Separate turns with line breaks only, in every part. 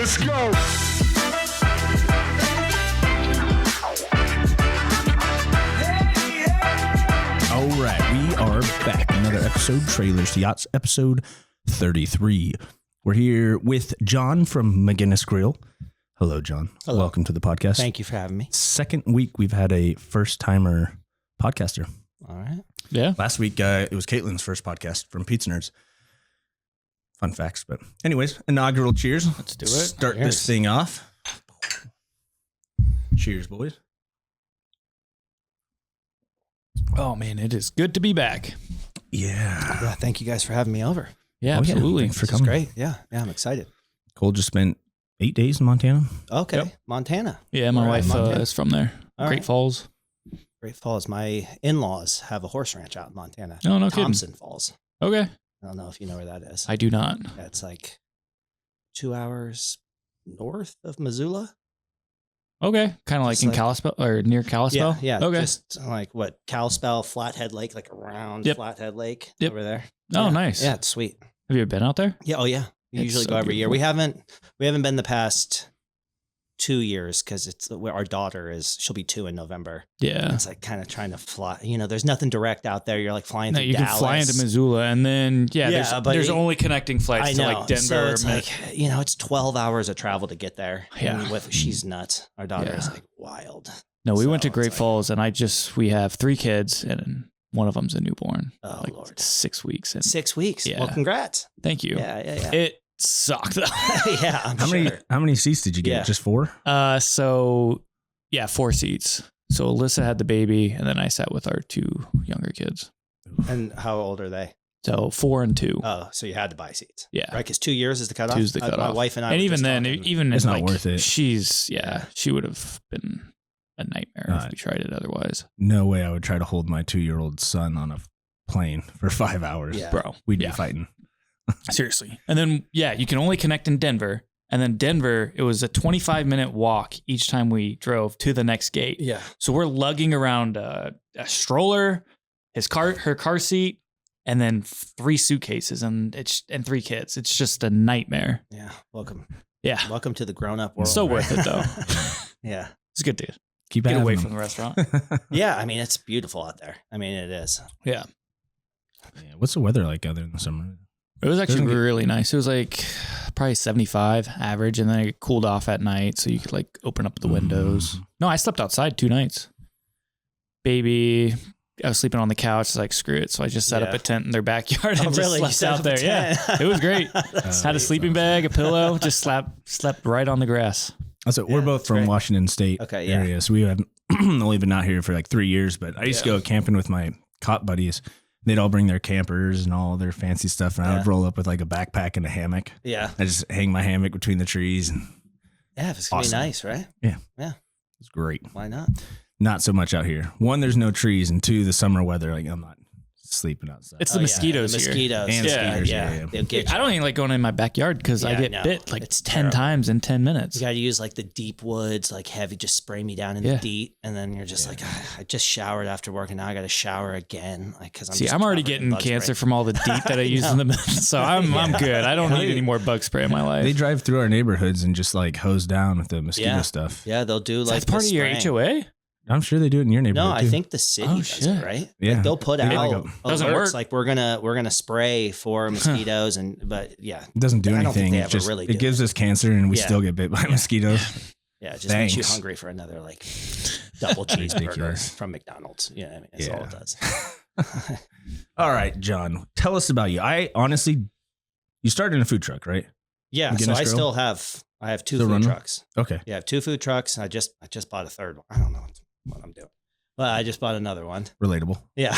Let's go.
All right, we are back. Another episode, Trailers to Yachts, episode 33. We're here with John from McGinnis Grill. Hello, John.
Hello.
Welcome to the podcast.
Thank you for having me.
Second week we've had a first-timer podcaster.
All right.
Yeah.
Last week it was Caitlin's first podcast from Pizza Nerds. Fun facts, but anyways, inaugural cheers.
Let's do it.
Start
Cheers.
this thing off. Cheers, boys.
Oh, man, it is good to be back.
Yeah.
Yeah, thank you guys for having me over.
Yeah,
Oh, yeah.
absolutely.
Thanks for
This is
coming.
great. Yeah, I'm excited.
Cole just spent 8 days in Montana.
Okay,
Yep.
Montana.
Yeah, my
All right,
wife
Montana.
is from there.
All
Great
right.
Falls.
Great Falls. My in-laws have a horse ranch out in Montana.
Oh, no kidding.
Thompson Falls.
Okay.
I don't know if you know where that is.
I do not.
Yeah, it's like 2 hours north of Missoula.
Okay. Kind of like
Just
in
like-
Kalispell or near Kalispell?
Yeah.
Okay.
Just like what, Kalispell, Flathead Lake, like around
Yep.
Flathead Lake
Yep.
over there.
Oh,
Yeah.
nice.
Yeah, it's sweet.
Have you ever been out there?
Yeah. Oh, yeah. We
It's
usually
so
go every year. We
beautiful.
haven't been the past 2 years because it's where our daughter is. She'll be 2 in November.
Yeah.
It's like kind of trying to fly. You know, there's nothing direct out there. You're like flying
No,
to
you
Dallas.
can fly into Missoula and then,
Yeah, but
there's
it-
only connecting flights
I
to
know.
like Denver.
So it's like, you know, it's 12 hours of travel to get there.
Yeah.
And she's nuts. Our daughter is
Yeah.
like wild.
No, we went to
So it's
Great
like-
Falls and we have 3 kids and one of them's a newborn.
Oh,
like
Lord.
6 weeks. And
6 weeks.
Yeah.
Well, congrats.
thank you.
Yeah.
It sucked though.
Yeah, I'm
How
sure.
many seats did you get?
Yeah.
Just 4?
So yeah, 4 seats. So Alyssa had the baby, and then I sat with our 2 younger kids.
And how old are they?
So 4 and 2.
Oh, so you had to buy seats.
Yeah.
Right, because 2 years is the cutoff.
2's the
My
cutoff.
wife and I
And
were
even
just
then,
talking.
even
It's
in,
not
like,
worth it.
she would have been a nightmare if
Right.
we tried it otherwise.
No way I would try to hold my 2-year-old son on a plane for 5 hours.
Yeah.
Bro.
We'd
yeah.
be fighting.
Seriously. And then, yeah, you can only connect in Denver. And then Denver, it was a 25-minute walk each time we drove to the next gate.
Yeah.
So we're lugging around a stroller, her car seat, and then 3 suitcases and 3 kids. It's just a nightmare.
Yeah. Welcome.
Yeah.
Welcome to the grown-up world.
So worth it though.
Yeah.
It's good to
Keep
get
having
away
them.
from the restaurant.
Yeah. I mean, it's beautiful out there. I mean, it is.
Yeah.
Yeah, what's the weather like other than the summer?
It was actually
Doesn't get-
really nice. It was like probably 75 average, and then it cooled off at night, so you could like open up the windows. No, I slept outside 2 nights. Baby, I was sleeping on the couch. Like, screw it. So I just set up
Yeah.
a tent in their backyard and
Oh,
just
really? You
slept
set
out
up a
there. Yeah,
tent?
it was great.
That's
Had a
sweet.
sleeping bag, a pillow, just slept right on the grass.
Also, we're
Yeah,
both
that's
from
great.
Washington State
Okay, yeah.
area, so we have only been out here for like 3 years. But I used to go camping with my cop buddies. They'd all bring their campers and all their fancy stuff, and I would
Yeah.
roll up with like a backpack and a hammock.
Yeah.
I just hang my hammock between the trees, and
Yeah. It's going to
Awesome.
be nice, right?
it's great.
Why not?
Not so much out here. 1, there's no trees, and 2, the summer weather. Like, I'm not sleeping outside.
It's
Oh,
the
yeah,
mosquitoes
the
here.
mosquitoes.
And
yeah.
mosquitoes,
Yeah.
yeah.
They'll get you.
I don't even like going in my backyard because I
Yeah,
get
no,
bit like
it's
10
terrible.
times in 10 minutes.
You got to use like the deep woods, like heavy, just spray me down in
Yeah.
the DEET. And then you're just like, I just showered after work and now I got to shower again. Like, cause
See,
just
I'm already
covered in
getting
bug
cancer
spray.
from all the DEET that I use in the middle, so I'm good. I don't need any more bug spray in my life.
They drive through our neighborhoods and just like hose down with the mosquito
Yeah.
stuff.
Yeah, they'll do like
That's part
the
of your
spraying.
HOA?
I'm sure they do it in your neighborhood.
No, I
too.
think the city
Oh,
does
shit.
it, right?
Yeah.
Like they'll put
They
out
like
Doesn't
alerts,
work.
like we're gonna spray for mosquitoes but yeah,
it doesn't do
I don't think
anything.
they
It
ever
just
really
it
do
gives us cancer, and we
Yeah.
still get bit by mosquitoes.
yeah, it just makes you
Thanks.
hungry for another like double cheeseburger
Ridiculous.
from McDonald's. Yeah, I mean that's all it
Yeah.
does.
All right, John, tell us about you. I honestly, you started in a food truck, right?
Yeah, so
McGinnis
I
Grill?
still have 2
Still
food
running?
trucks.
Okay.
Yeah, I have 2 food trucks. I just bought a third one. I don't know what I'm doing. Well, I just bought another one.
Relatable.
Yeah.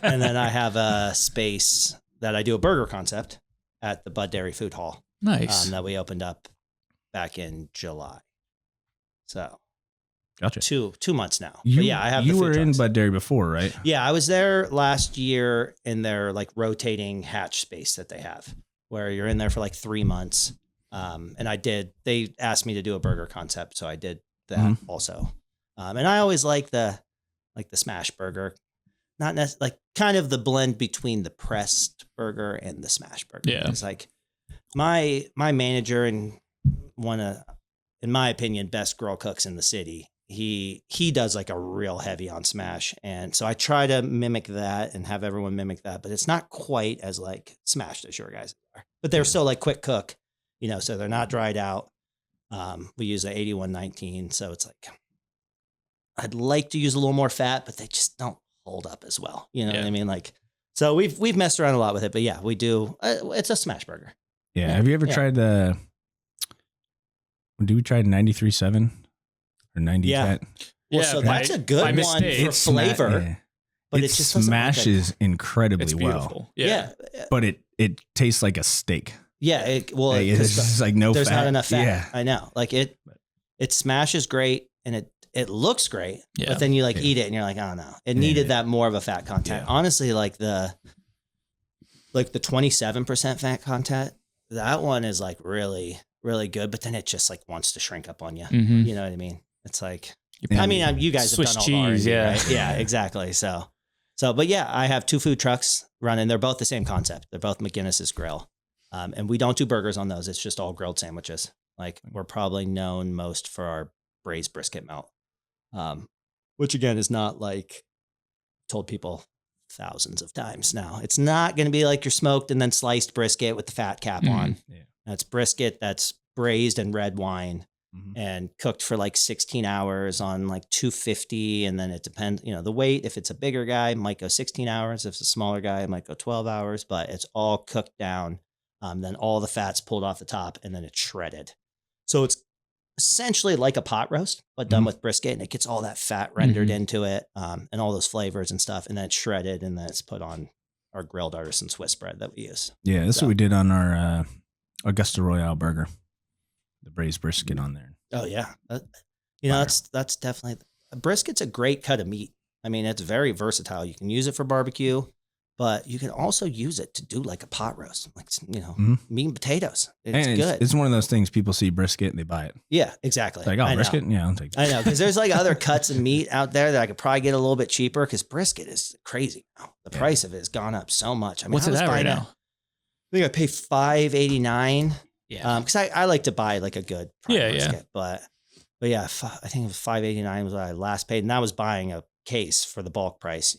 And then I have a space that I do a burger concept at the Bud Dairy Food Hall
Nice.
that we opened up back in July. So
Gotcha.
2 months now.
You,
But yeah, I have
you
the food
were in
trucks.
Bud Dairy before, right?
Yeah, I was there last year in their like rotating hatch space that they have, where you're in there for like 3 months. And they asked me to do a burger concept, so I did that
Mm-hmm.
also. And I always like the smash burger, not like kind of the blend between the pressed burger and the smash burger.
Yeah.
It's like my manager and one of, in my opinion, best grill cooks in the city. He does like a real heavy on smash. And so I try to mimic that and have everyone mimic that, but it's not quite as like smashed as your guys are. But they're still like quick cook, so they're not dried out. We use a 8119, so it's like I'd like to use a little more fat, but they just don't hold up as well. You know what I mean? Like, so we've messed around a lot with it, but yeah, we do. It's a smash burger.
Yeah. Have you ever tried the? Do we try 93.7 or 90 fat?
Well, so that's a good one for flavor, but it just
smashes incredibly well.
Yeah,
but it tastes like a steak.
Yeah,
it's just like no
there's
fat.
not enough fat.
Yeah.
I know. Like it smashes great and it looks great, but then you eat it and you're like, oh no, it needed that more of a fat content. Yeah. Honestly, like the 27% fat content, that one is like really, really good, but then it just like wants to shrink up on you.
Mm-hmm.
You know what I mean? It's like, I mean, you guys
Swiss
have done all
cheese,
the R&D, right? Yeah, exactly. So, but yeah, I have 2 food trucks running. They're both the same concept. They're both McGinnis Grill. And we don't do burgers on those. It's just all grilled sandwiches. Like we're probably known most for our braised brisket melt, which again is not like told people thousands of times now. It's not going to be like your smoked and then sliced brisket with the fat cap on. Yeah. That's brisket that's braised in red wine and cooked for like 16 hours on like 250. And then it depends, the weight. If it's a bigger guy, it might go 16 hours. If it's a smaller guy, it might go 12 hours, but it's all cooked down. Then all the fat's pulled off the top and then it's shredded. So it's essentially like a pot roast, but done with brisket, and it gets all that fat rendered into it and all those flavors and stuff. And then it's shredded and then it's put on our grilled artisan Swiss bread that we use. Yeah,
that's what we did on our Augusta Royale burger, the braised brisket on there.
Oh, yeah. That's definitely, brisket's a great cut of meat. I mean, it's very versatile. You can use it for barbecue. But you can also use it to do like a pot roast, like, meat and potatoes. It's good.
It's one of those things people see brisket and they buy it.
Yeah, exactly.
It's like, oh, brisket? Yeah, I'll take that.
I know, because there's like other cuts of meat out there that I could probably get a little bit cheaper because brisket is crazy now. The price of it has gone up so much. I mean,
what's it at right now?
I think I pay $5.89. Yeah. Because I like to buy like a good brisket. But yeah, I think it was $5.89 was what I last paid. And that was buying a case for the bulk price,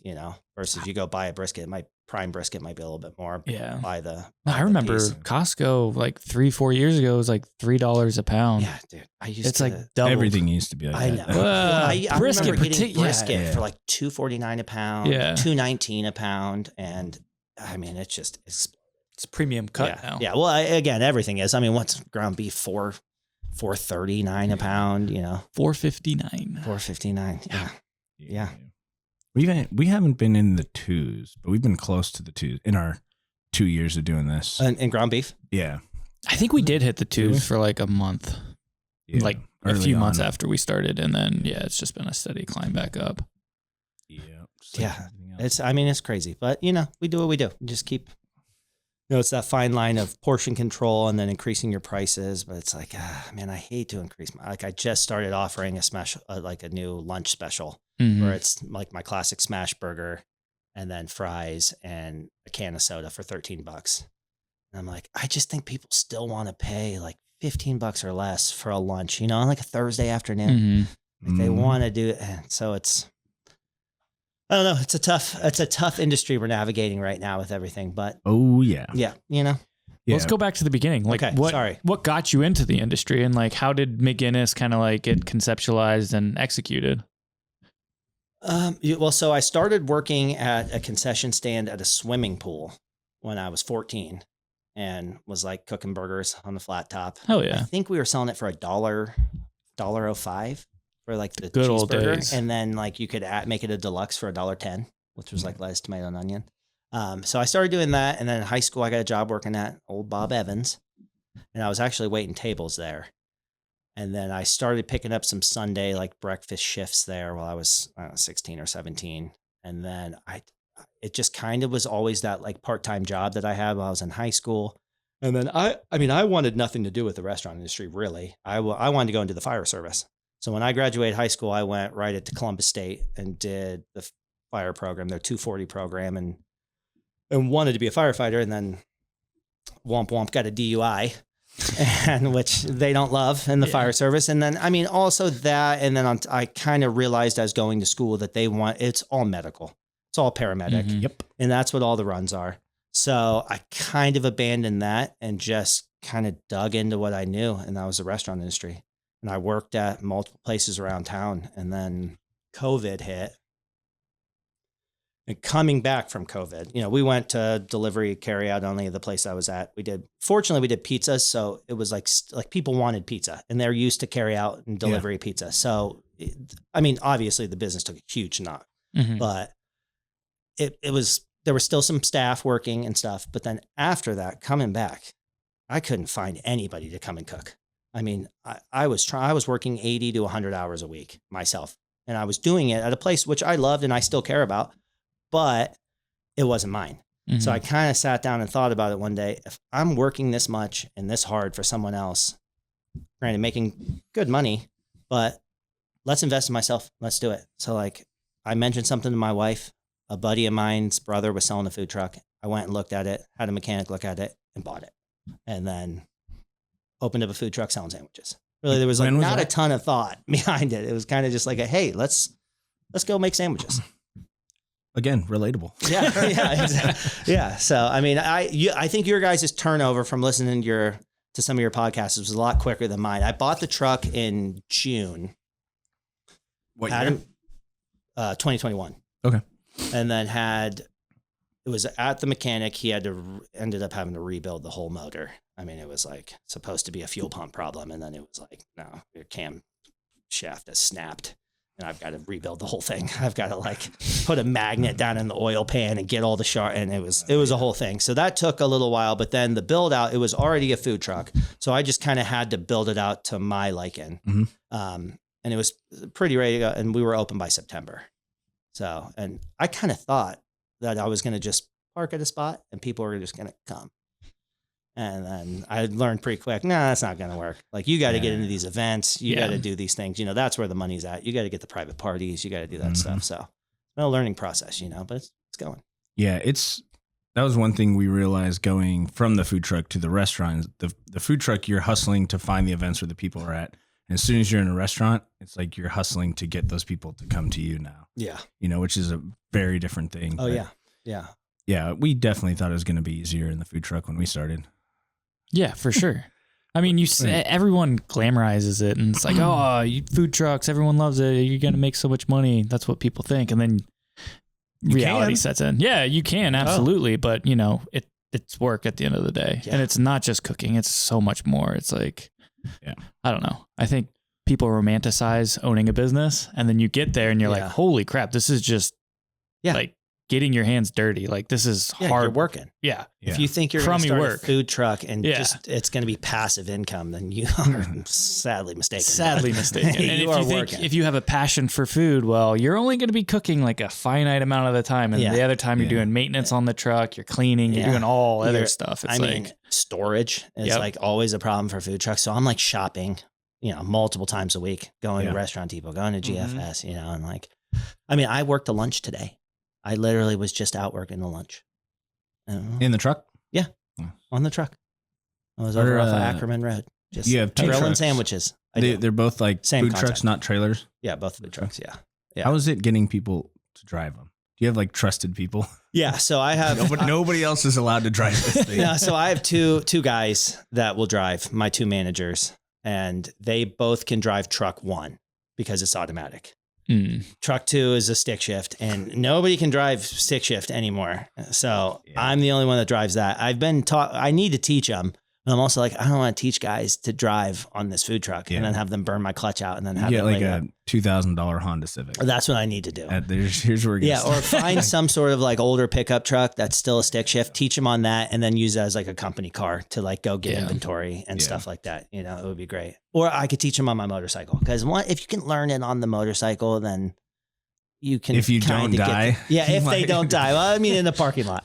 versus you go buy a brisket, prime brisket might be a little bit more. Yeah. I
remember Costco like 3-4 years ago was like $3 a pound.
Yeah, dude.
It's like double.
Everything used to be like that.
I know. I remember getting brisket for like $2.49 a pound, $2.19 a pound. And I mean, it's
a premium cut now.
Yeah. Well, again, everything is. I mean, what's ground beef $4.39 a pound,
$4.59.
$4.59. Yeah.
We haven't been in the 2s, but we've been close to the 2s in our 2 years of doing this.
And ground beef?
Yeah.
I think we did hit the 2s for like a month, like a few months after we started. And then, it's just been a steady climb back up.
Yeah. It's crazy, but we do what we do. We just keep, it's that fine line of portion control and then increasing your prices. But it's like, man, I hate to increase I just started offering a smash, like a new lunch special. Where it's like my classic smash burger and then fries and a can of soda for $13. And I'm like, I just think people still want to pay like $15 or less for a lunch, on like a Thursday afternoon. Like they want to do it. And so I don't know. It's a tough industry we're navigating right now with everything, but yeah.
Well, let's go back to the beginning. Like, what got you into the industry and like, how did McGinnis kind of like get conceptualized and executed?
So I started working at a concession stand at a swimming pool when I was 14 and was like cooking burgers on the flat top.
Oh yeah.
I think we were selling it for $1.05 for like the
good
cheeseburger.
Old days.
And then like you could make it a deluxe for $1.10, which was like lettuce, tomato, and onion. So I started doing that. And then in high school, I got a job working at old Bob Evans and I was actually waiting tables there. And then I started picking up some Sunday like breakfast shifts there while I was 16 or 17. And then it just kind of was always that like part-time job that I had while I was in high school. And then I wanted nothing to do with the restaurant industry, really. I wanted to go into the fire service. So when I graduated high school, I went right into Columbus State and did the fire program, their 240 program, and wanted to be a firefighter. And then womp got a DUI. and which they don't love in the fire service. And then, I mean, also that, and then I kind of realized as going to school that it's all medical. It's all paramedic.
Mhm.
Yep.
And that's what all the runs are. So I kind of abandoned that and just kind of dug into what I knew. And that was the restaurant industry. And I worked at multiple places around town. And then COVID hit. And coming back from COVID, we went to delivery, carry out only the place I was at. Fortunately, we did pizzas. So it was like people wanted pizza and they're used to carry out and delivery pizza. So, obviously the business took a huge knock,
Mhm.
but there was still some staff working and stuff. But then after that, coming back, I couldn't find anybody to come and cook. I mean, I was working 80 to 100 hours a week myself, and I was doing it at a place which I loved and I still care about, but it wasn't mine.
Mhm.
So I kind of sat down and thought about it one day. If I'm working this much and this hard for someone else, granted making good money, but let's invest in myself. Let's do it. So I mentioned something to my wife. A buddy of mine's brother was selling a food truck. I went and looked at it, had a mechanic look at it and bought it. And then opened up a food truck selling sandwiches. Really, there was not a ton of thought behind it. It was kind of just like hey, let's go make sandwiches.
Again, relatable.
Yeah, exactly. Yeah. So, I think your guys' turnover from listening to some of your podcasts was a lot quicker than mine. I bought the truck in June.
What year?
2021.
Okay.
And then it was at the mechanic. He ended up having to rebuild the whole motor. It was supposed to be a fuel pump problem. And then it was no, your cam shaft has snapped. And I've got to rebuild the whole thing. I've got to put a magnet down in the oil pan and get all the shard. And it was a whole thing. So that took a little while, but then the build out, it was already a food truck. So I just kind of had to build it out to my liking.
Mhm.
And it was pretty ready to go. And we were open by September. So, and I kind of thought that I was going to just park at a spot and people were just going to come. And then I learned pretty quick, that's not going to work. You got to get into these events. You got to do these things. That's where the money's at. You got to get the private parties. You got to do that stuff. So it's been a learning process, but it's going.
Yeah, that was one thing we realized going from the food truck to the restaurant. The food truck, you're hustling to find the events where the people are at. And as soon as you're in a restaurant, it's like you're hustling to get those people to come to you now.
Yeah.
Which is a very different thing.
Oh,
but
yeah. Yeah.
Yeah, we definitely thought it was going to be easier in the food truck when we started.
Yeah, for sure. Everyone glamorizes it and it's like, oh, food trucks, everyone loves it. You're going to make so much money. That's what people think. And then reality sets in. Yeah, you can. Absolutely. But it's work at the end of the day. Yeah. And it's not just cooking. It's so much more. It's I don't know. I think people romanticize owning a business and then you get there and you're like, holy crap, this is just getting your hands dirty. This is hard.
You're working.
Yeah.
If you think you're going to start a food truck and just it's going to be passive income, then you are sadly mistaken.
And if you have a passion for food, well, you're only going to be cooking a finite amount of the time. And the other time you're doing maintenance on the truck, you're cleaning, you're doing all other stuff. It's
storage is always a problem for food trucks. So I'm shopping, multiple times a week, going to Restaurant Depot, going to GFS, and I worked a lunch today. I literally was just out working the lunch.
In the truck?
Yeah, on the truck. I was over off of Ackerman Road. Just
you have two
grilling
trucks.
Sandwiches.
They're both
same
food
concept.
trucks, not trailers?
Yeah, both food trucks, yeah.
How is it getting people to drive them? Do you have trusted people?
Yeah, so I have...
Nobody else is allowed to drive this thing.
Yeah, so I have two guys that will drive, my two managers, and they both can drive truck 1 because it's automatic. Truck 2 is a stick shift and nobody can drive stick shift anymore. So I'm the only one that drives that. I've been taught, I need to teach them. And I'm also I don't want to teach guys to drive on this food truck and then have them burn my clutch out and then have
get a $2,000 Honda Civic.
That's what I need to do.
Here's where it gets
or find some sort of older pickup truck that's still a stick shift, teach them on that, and then use it as a company car to go get inventory and stuff like that. It would be great. Or I could teach them on my motorcycle because if you can learn it on the motorcycle, then you can. If you don't die, if they don't die. Well, in the parking lot,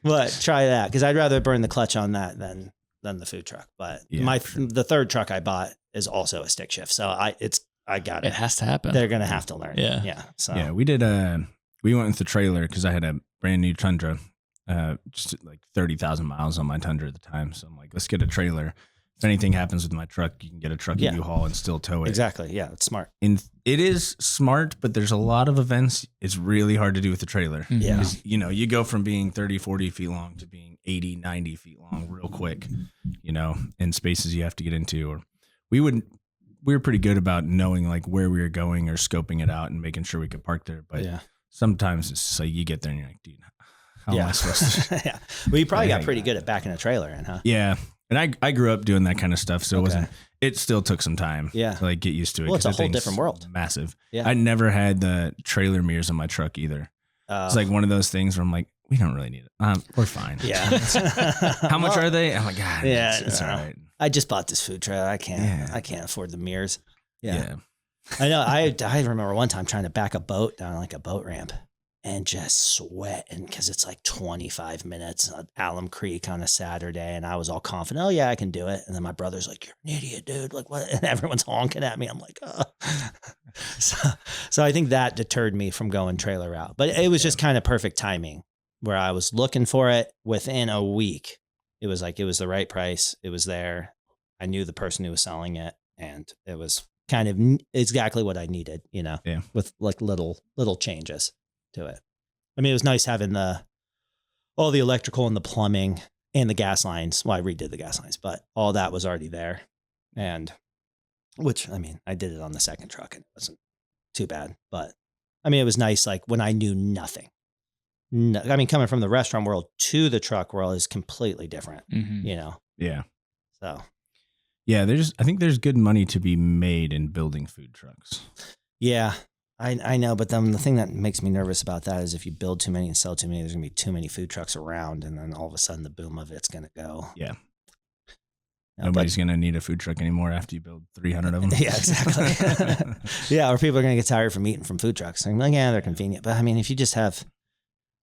but try that because I'd rather burn the clutch on that than the food truck. But the third truck I bought is also a stick shift, so I got it.
It has to happen.
They're gonna have to learn.
Yeah.
So
we did we went with the trailer because I had a brand new Tundra just like 30,000 miles on my Tundra at the time. So I'm like, let's get a trailer. If anything happens with my truck, you can get a truck
Yeah.
U-Haul and still tow it.
Exactly. Yeah, it's smart.
And it is smart, but there's a lot of events it's really hard to do with the trailer.
Yeah.
'Cause, you know, you go from being 30, 40 feet long to being 80, 90 feet long real quick, you know, in spaces you have to get into. Or we were pretty good about knowing like where we were going or scoping it out and making sure we could park there. But
Yeah.
sometimes it's just like you get there and you're like, dude, how am I supposed to?
Yeah. Well, you probably got
hang
pretty
out?
good at backing a trailer in, huh?
Yeah. And I grew up doing that kind of stuff. So
Okay.
it still took some time
Yeah.
to like get used to it.
Well, it's
'cause
a
that
whole
thing's
different world.
Massive.
Yeah.
I never had the trailer mirrors on my truck either. It's like one of those things where I'm like, we don't really need it. We're fine.
Yeah.
How much are they? I'm like, God,
Yeah,
it's all
no.
right.
I just bought this food trailer. I
Yeah.
can't afford the mirrors.
Yeah.
Yeah. I know. I remember one time trying to back a boat down like a boat ramp and just sweating because it's like 25 minutes on Alum Creek on a Saturday. And I was all confident, oh, yeah, I can do it. And then my brother's like, you're an idiot, dude. Like, what? And everyone's honking at me. I'm like, oh. So I think that deterred me from going trailer route. But it was just kind of perfect timing where I was looking for it within a week. It was like, it was the right price. It was there. I knew the person who was selling it. And it was kind of exactly what I needed, you know, with like little changes to it. I mean, it was nice having all the electrical and the plumbing and the gas lines. Well, I redid the gas lines, but all that was already there. And which, I mean, I did it on the second truck and it wasn't too bad, but I mean, it was nice. Like when I knew nothing, I mean, coming from the restaurant world to the truck world is completely different, you know?
Yeah.
So
Yeah. I think there's good money to be made in building food trucks.
yeah, I know. But then the thing that makes me nervous about that is if you build too many and sell too many, there's going to be too many food trucks around. And then all of a sudden the boom of it's going to go.
Yeah.
You know,
Nobody's going to need a food truck anymore after you build 300 of them.
Yeah, exactly. Yeah, or people are going to get tired from eating from food trucks. I'm like, yeah, they're convenient. But I mean, if you just have,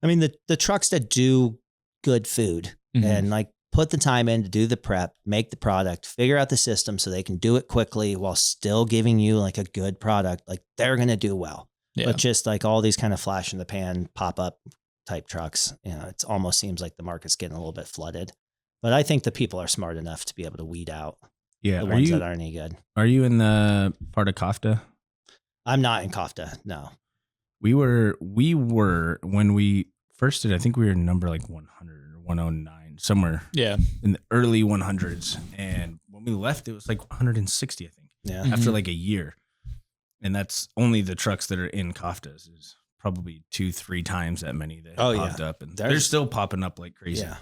I mean, the trucks that do good food and like put the time in to do the prep, make the product, figure out the system so they can do it quickly while still giving you like a good product, like they're going to do well.
Yeah.
But just like all these kind of flash in the pan, pop up type trucks, you know, it almost seems like the market's getting a little bit flooded. But I think the people are smart enough to be able to weed out
Yeah.
the ones that aren't any good.
Are you in the part of Kafta?
I'm not in Kafta. No.
We were when we first did, I think we were number like 100 or 109, somewhere in the early 100s. And when we left, it was like 160, I think,
Yeah.
after like a year. And that's only the trucks that are in Kaftas is probably 2-3 times that many that popped up. And they're still popping up like crazy.
Yeah.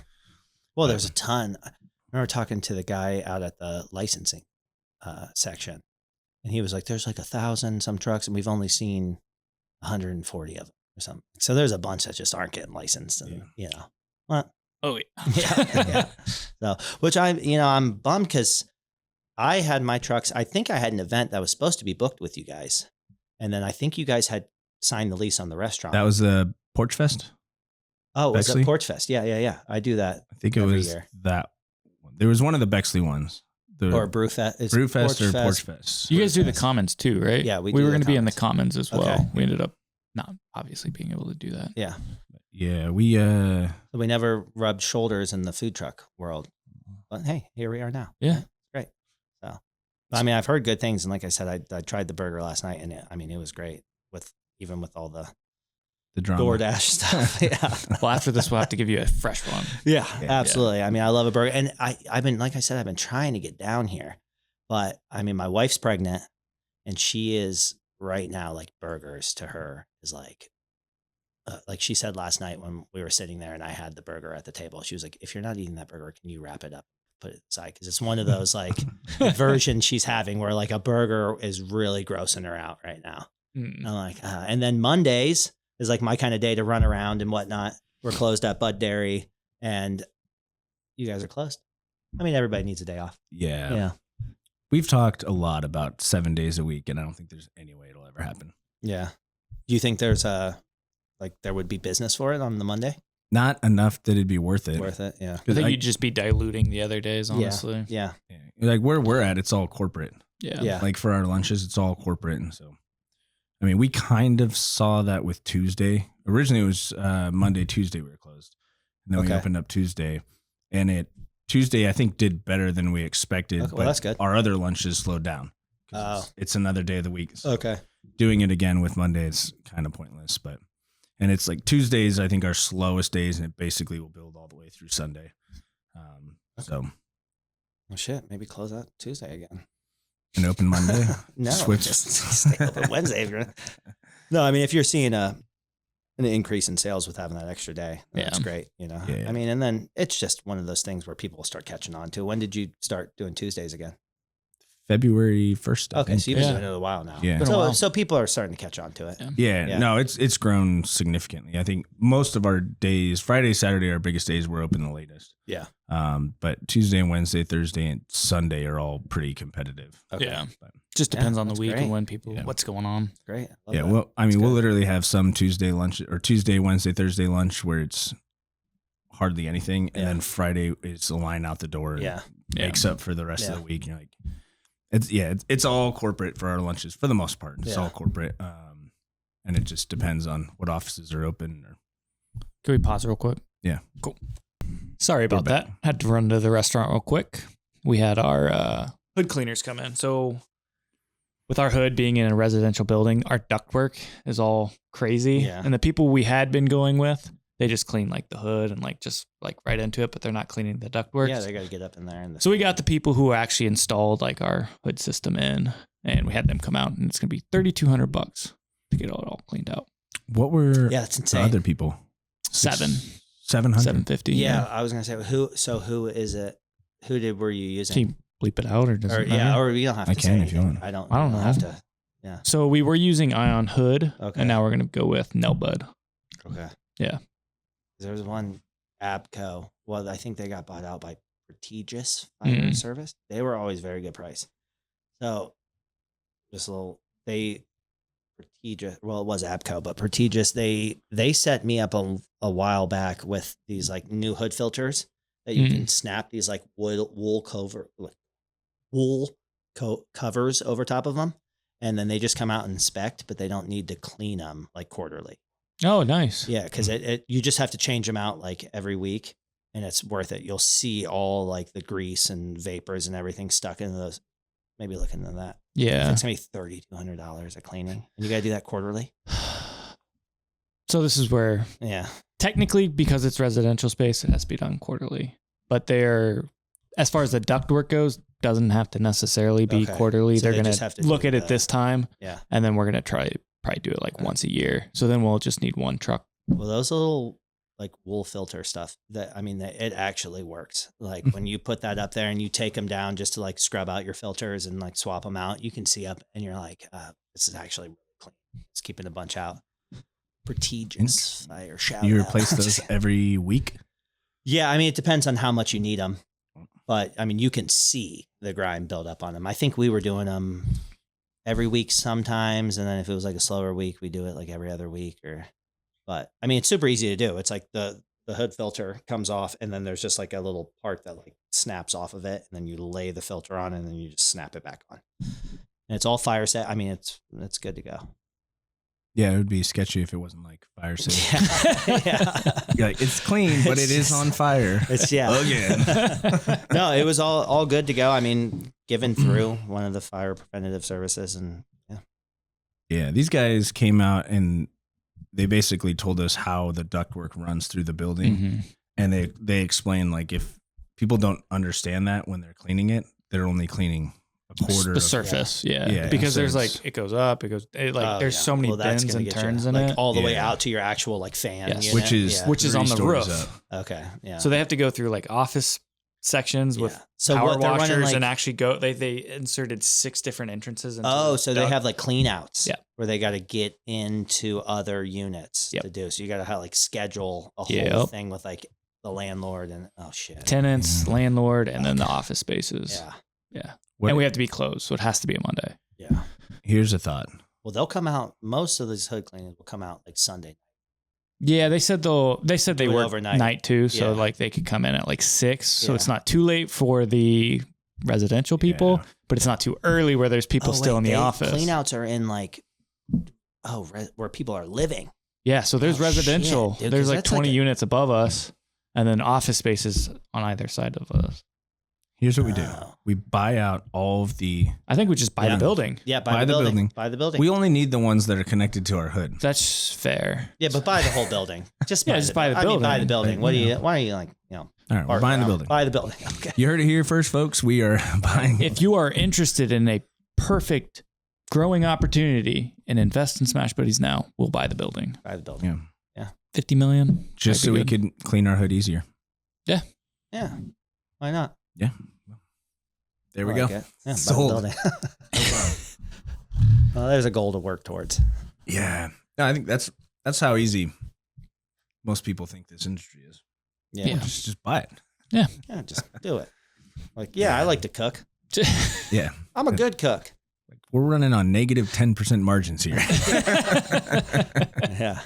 Well, there's a ton. I remember talking to the guy out at the licensing section, and he was like, there's like 1,000 some trucks, and we've only seen 140 of them or something. So there's a bunch that just aren't getting licensed, and you know, what?
Oh, yeah.
Yeah. So, which I'm bummed because I had my trucks. I think I had an event that was supposed to be booked with you guys, and then I think you guys had signed the lease on the restaurant.
That was the Porch Fest?
Oh, was
Bexley?
it Porch Fest? Yeah. I do that.
I think it
every
was
year.
that one. There was one of the Bexley ones.
Or Brewfest.
Brewfest or Porch Fest.
You guys do the commons too, right?
Yeah, we
were
do
going
the
to be in the commons as well.
Okay.
We ended up not obviously being able to do that.
Yeah.
Yeah, we
We never rubbed shoulders in the food truck world. But hey, here we are now.
Yeah.
Great. So, I mean, I've heard good things. And like I said, I tried the burger last night and it was great even with all the
drama.
DoorDash stuff. Yeah.
Well, after this, we'll have to give you a fresh one.
Yeah, absolutely. I mean, I love a burger. And I've been, like I said, I've been trying to get down here. But I mean, my wife's pregnant and she is right now, like burgers to her is like she said last night when we were sitting there and I had the burger at the table, she was like, if you're not eating that burger, can you wrap it up, put it aside? Because it's one of those like versions she's having where like a burger is really grossing her out right now. I'm like, and then Mondays is like my kind of day to run around and whatnot. We're closed at Bud Dairy and you guys are closed. I mean, everybody needs a day off.
Yeah.
Yeah.
We've talked a lot about 7 days a week, and I don't think there's any way it'll ever happen.
Yeah. Do you think there's there would be business for it on the Monday?
Not enough that it'd be worth it.
Worth it. Yeah.
I think you'd just be diluting the other days, honestly.
Yeah.
Like where we're at, it's all corporate.
Yeah.
Yeah.
Like for our lunches, it's all corporate. And so, I mean, we kind of saw that with Tuesday. Originally, it was Monday, Tuesday we were closed. and then we opened up Tuesday, and Tuesday I think did better than we expected.
Okay, well, that's good.
Our other lunches slowed down. It's another day of the week. So doing it again with Monday, it's kind of pointless. And it's like Tuesdays I think are slowest days, and it basically will build all the way through Sunday. So,
well, shit, maybe close out Tuesday again.
And open Monday.
No,
switch.
Just stay open Wednesday. No, I mean, if you're seeing an increase in sales with having that extra day, that's great.
Yeah.
I mean, and then it's just one of those things where people will start catching on to. When did you start doing Tuesdays again?
February 1st.
Okay, so you've been doing it a while now.
Yeah.
So people are starting to catch on to it.
Yeah. No, it's grown significantly. I think most of our days, Friday, Saturday, our biggest days, we're open the latest.
Yeah.
But Tuesday and Wednesday, Thursday and Sunday are all pretty competitive.
Okay. Yeah. Just depends on the week and when people, what's going on.
Great.
Yeah. That. Well, I mean, we'll literally have some Tuesday lunch or Tuesday, Wednesday, Thursday lunch where it's hardly anything. And then Friday is a line out the door. And makes up for the rest of the week. You're like, it's all corporate for our lunches for the most part. It's all corporate. And it just depends on what offices are open.
Can we pause real quick?
Yeah.
Cool. Sorry about that. Had to run to the restaurant real quick. We had our hood cleaners come in. So with our hood being in a residential building, our ductwork is all crazy.
Yeah.
And the people we had been going with, they just clean like the hood and like just like right into it, but they're not cleaning the ductwork.
Yeah, they got to get up in there.
So we got the people who actually installed like our hood system in, and we had them come out, and it's going to be $3,200 to get it all cleaned out.
What were
that's insane.
the other people?
700.
750.
Yeah, I was going to say who is it? Were you using?
Can you bleep it out or does it matter?
Yeah, or you don't have to.
I can if you want.
I don't
know.
Have to. Yeah.
So we were using Ion Hood, and now we're going to go with Nelbud.
Okay.
Yeah.
There was one Abco. Well, I think they got bought out by Prestigious Fire Service. They were always very good price. So just a little Prestigious. Well, it was Abco, but Prestigious. They set me up a while back with these like new hood filters that you can snap these like wool covers over top of them, and then they just come out and inspect, but they don't need to clean them like quarterly.
Oh, nice.
Yeah, because you just have to change them out like every week, and it's worth it. You'll see all like the grease and vapors and everything stuck into those. Maybe look into that.
Yeah,
it's gonna be $3,200 a cleaning, and you gotta do that quarterly.
So this is where, technically, because it's residential space, it has to be done quarterly. But as far as the ductwork goes, doesn't have to necessarily be quarterly. So they're gonna look at it this time, and then we're gonna probably do it like once a year. So then we'll just need one truck.
Well, those little like wool filter stuff, it actually works. Like when you put that up there and you take them down just to like scrub out your filters and like swap them out, you can see up and you're like, this is actually really clean. It's keeping a bunch out. Prestigious Fire.
You replace those every week?
Yeah, I mean, it depends on how much you need them. But I mean, you can see the grime build up on them. I think we were doing them every week sometimes, and then if it was like a slower week, we do it like every other week. But I mean, it's super easy to do. It's like the hood filter comes off, and then there's just like a little part that like snaps off of it, and then you lay the filter on, and then you just snap it back on. And it's all fire set. I mean, it's good to go.
Yeah, it would be sketchy if it wasn't like fire safe. You're like, it's clean, but it is on fire.
It's again. No, it was all good to go. I mean, given through one of the fire preventative services, and
yeah, these guys came out and they basically told us how the ductwork runs through the building, and they explained like if people don't understand that when they're cleaning it, they're only cleaning a quarter
the
of
surface.
Yeah.
Because
so
there's like, it goes up, there's so many bends and turns in
like
it.
all the way out to your actual like fan,
Yes.
unit.
which is on the roof.
Up.
Okay. Yeah.
So they have to go through like office sections with
so
power
what they're
washers
running, like,
and actually go, they inserted 6 different entrances. Into
so they have like clean outs
where
they got to get into other units to do. So you got to have like schedule a whole thing with like the landlord and
tenants, landlord, and then the office spaces.
Yeah.
And we have to be closed, so it has to be a Monday.
Yeah.
Here's a thought.
Well, they'll come out. Most of these hood cleanings will come out like Sunday.
Yeah, they said they work
overnight.
Night too, so like they could come in at like 6, so it's not too late for the residential people, but it's not too early where there's people still in the office.
Cleanouts are in like where people are living.
Yeah, so there's residential.
Shit, dude,
there's like 20 units above us. and then office spaces on either side of us.
Here's what we do.
Oh.
We buy out all of the.
I think we just buy the building.
Yeah, buy the building. Buy the building.
We only need the ones that are connected to our hood.
That's fair.
Yeah, but buy the whole building. Just
Yeah, just buy the building.
I mean, buy the building. What do you? Why are you like,
All right, we're buying the building.
Buy the building. Okay.
You heard it here first, folks. We are buying.
If you are interested in a perfect growing opportunity and invest in Smash Buddies now, we'll buy the building.
Buy the building.
Yeah.
50 million.
Just so we could clean our hood easier.
Yeah. Why not?
Yeah. There we go.
Yeah, buy the
Sold.
building. Well, there's a goal to work towards.
Yeah. No, I think that's how easy most people think this industry is.
Yeah.
Just buy it.
Yeah, just do it. Like, I like to cook.
Yeah.
I'm a good cook.
We're running on negative 10% margins here.
Yeah.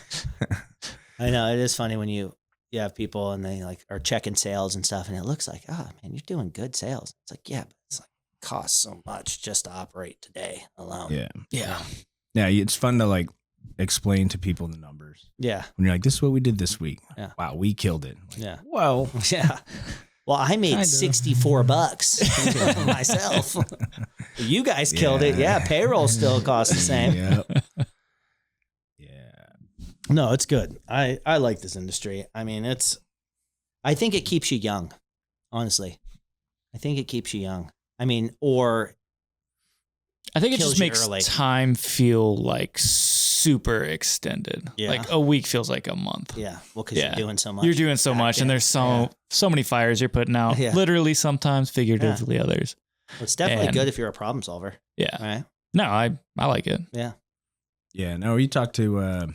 I know. It is funny when you have people and they like are checking sales and stuff, and it looks like, oh man, you're doing good sales. It's like, yeah, but it's like costs so much just to operate today alone.
Yeah.
Yeah.
Yeah. It's fun to like explain to people the numbers.
Yeah.
When you're like, this is what we did this week.
Yeah.
Wow, we killed it. Like,
Yeah.
well,
Yeah. Well, I made $64 myself. You guys killed it. Yeah. Payroll still costs the same.
Yep. Yeah.
No, it's good. I like this industry. I mean, I think it keeps you young, honestly. I think it keeps you young. I mean, or
I think it
kills
just
you
makes
early.
time feel like super extended.
Yeah.
Like a week feels like a month.
yeah, well, because you're doing so much.
You're doing so much, and there's so many fires you're putting out.
Yeah.
Literally, sometimes figuratively, others.
Well, it's definitely
And-
good if you're a problem solver,
Yeah.
right?
No, I like it.
Yeah.
Yeah. No, we talked to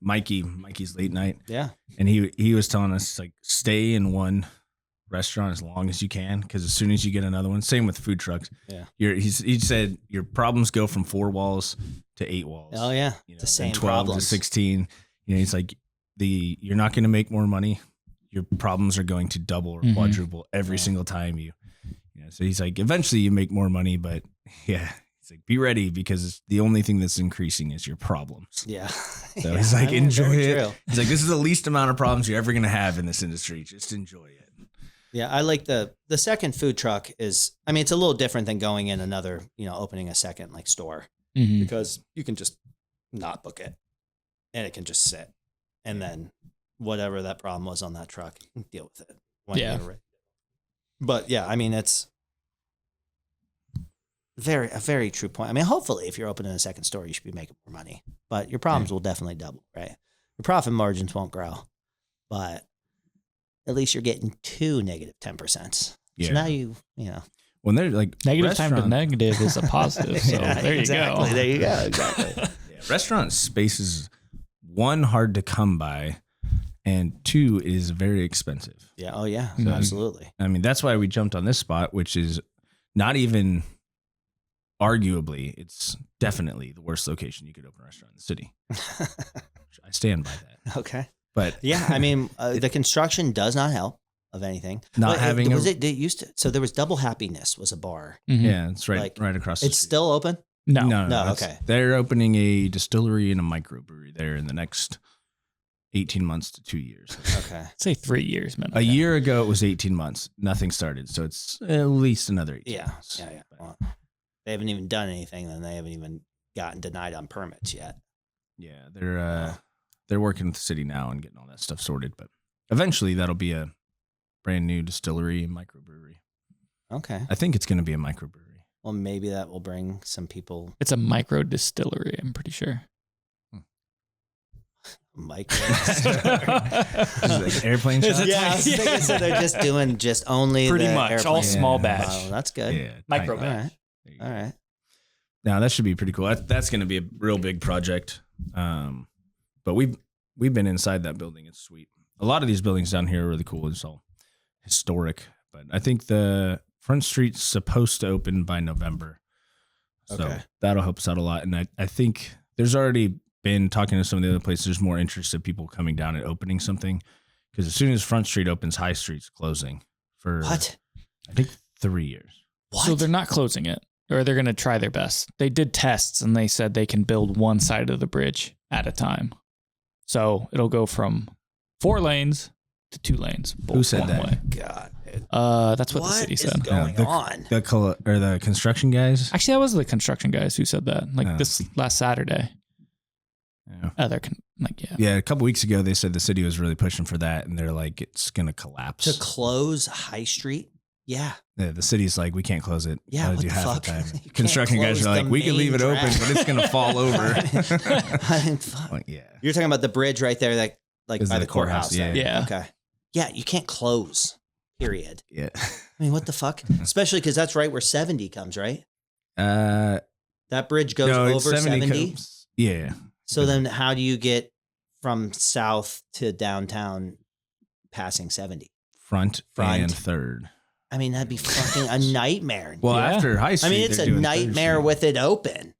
Mikey's late night,
Yeah.
and he was telling us like stay in one restaurant as long as you can, because as soon as you get another one, same with food trucks.
Yeah.
He said your problems go from 4 walls to 8 walls.
Oh yeah.
You know,
The same
and 12
problems.
to 16. You know, he's like you're not going to make more money. Your problems are going to double or
Mhm.
quadruple every
Yeah.
single time you know. So he's like, eventually you make more money, but yeah, he's like, be ready because the only thing that's increasing is your problems.
Yeah.
So he's like, enjoy
very
it.
true.
He's like, this is the least amount of problems you're ever going to have in this industry. Just enjoy it.
Yeah, I like the second food truck is, I mean, it's a little different than going in another, opening a second like store,
Mhm.
because you can just not book it and it can just sit. And then whatever that problem was on that truck, you can deal with it. When
Yeah.
you're ready. But yeah, I mean, it's a very true point. I mean, hopefully if you're opening a second store, you should be making more money, but your problems will definitely double, right? Your profit margins won't grow, but at least you're getting to negative 10%.
Yeah.
So now you
When they're like
Negative time to
restaurant-
negative is a positive. So
Yeah,
there you
exactly.
go.
There you go. Exactly.
Yeah, restaurant space is, 1, hard to come by, and 2, is very expensive.
Yeah. Oh yeah.
So-
Absolutely.
I mean, that's why we jumped on this spot, which is not even arguably, it's definitely the worst location you could open a restaurant in the city. I stand by that.
Okay.
But
Yeah. I mean, the construction does not help of anything.
Not
But
having
it used to. So there was Double Happiness was a bar.
Mhm.
yeah, it's right
Like,
across the
It's
street.
still open.
No.
No,
that's-
okay.
They're opening a distillery and a microbrewery there in the next 18 months to 2 years.
Okay.
I'd say 3 years, man.
A year ago, it was 18 months. Nothing started. So it's at least another 18
Yeah.
months.
Yeah.
But
Well, they haven't even done anything. Then they haven't even gotten denied on permits yet.
yeah, they're working with the city now and getting all that stuff sorted. But eventually, that'll be a brand new distillery and microbrewery.
Okay.
I think it's going to be a microbrewery.
Well, maybe that will bring some people.
It's a micro distillery, I'm pretty sure.
Mike.
Is it like airplane
Is
shots?
it-
Yeah, I was thinking, so they're just doing only
Pretty
the
much, all
airplane.
small
Yeah.
batch.
Oh, that's good.
Yeah,
Micro
tiny.
All
batch.
right.
There you go.
All right.
Now that should be pretty cool. That's going to be a real big project. But we've been inside that building. It's sweet. A lot of these buildings down here are really cool. It's all historic. But I think the Front Street's supposed to open by November. So
Okay.
that'll help us out a lot. And I think there's already been talking to some of the other places. There's more interest of people coming down and opening something. Because as soon as Front Street opens, High Street's closing for
What?
I think 3 years.
What?
So they're not closing it, or they're going to try their best. They did tests, and they said they can build one side of the bridge at a time. So it'll go from 4 lanes to 2 lanes.
Who said
one
that?
way.
God.
That's what the city
is
said.
going on?
The construction guys.
Actually, that was the construction guys who said that. Like this last Saturday.
Yeah.
Yeah.
A couple weeks ago, they said the city was really pushing for that, and they're like, it's gonna collapse.
To close High Street? Yeah.
Yeah, the city's like, we can't close it.
Yeah, what
do
the
half
fuck?
the time.
You
Construction
can't
guys are
close
like,
the
we can leave it
main
open,
drag.
but it's gonna fall over.
I mean, fuck.
Like, yeah.
You're talking about the bridge right there, that like
Is
by
the
the courthouse.
courthouse,
there.
yeah.
Okay. Yeah, you can't close. Period.
Yeah.
I mean, what the fuck? Especially because that's right where 70 comes, right? That bridge goes
no,
over 70.
Yeah.
So then, how do you get from south to downtown passing 70?
Front
Front.
and third.
I mean, that'd be fucking a nightmare.
Well,
Yeah.
after High Street,
I mean, it's
they're
a
doing
nightmare
Third
with it open.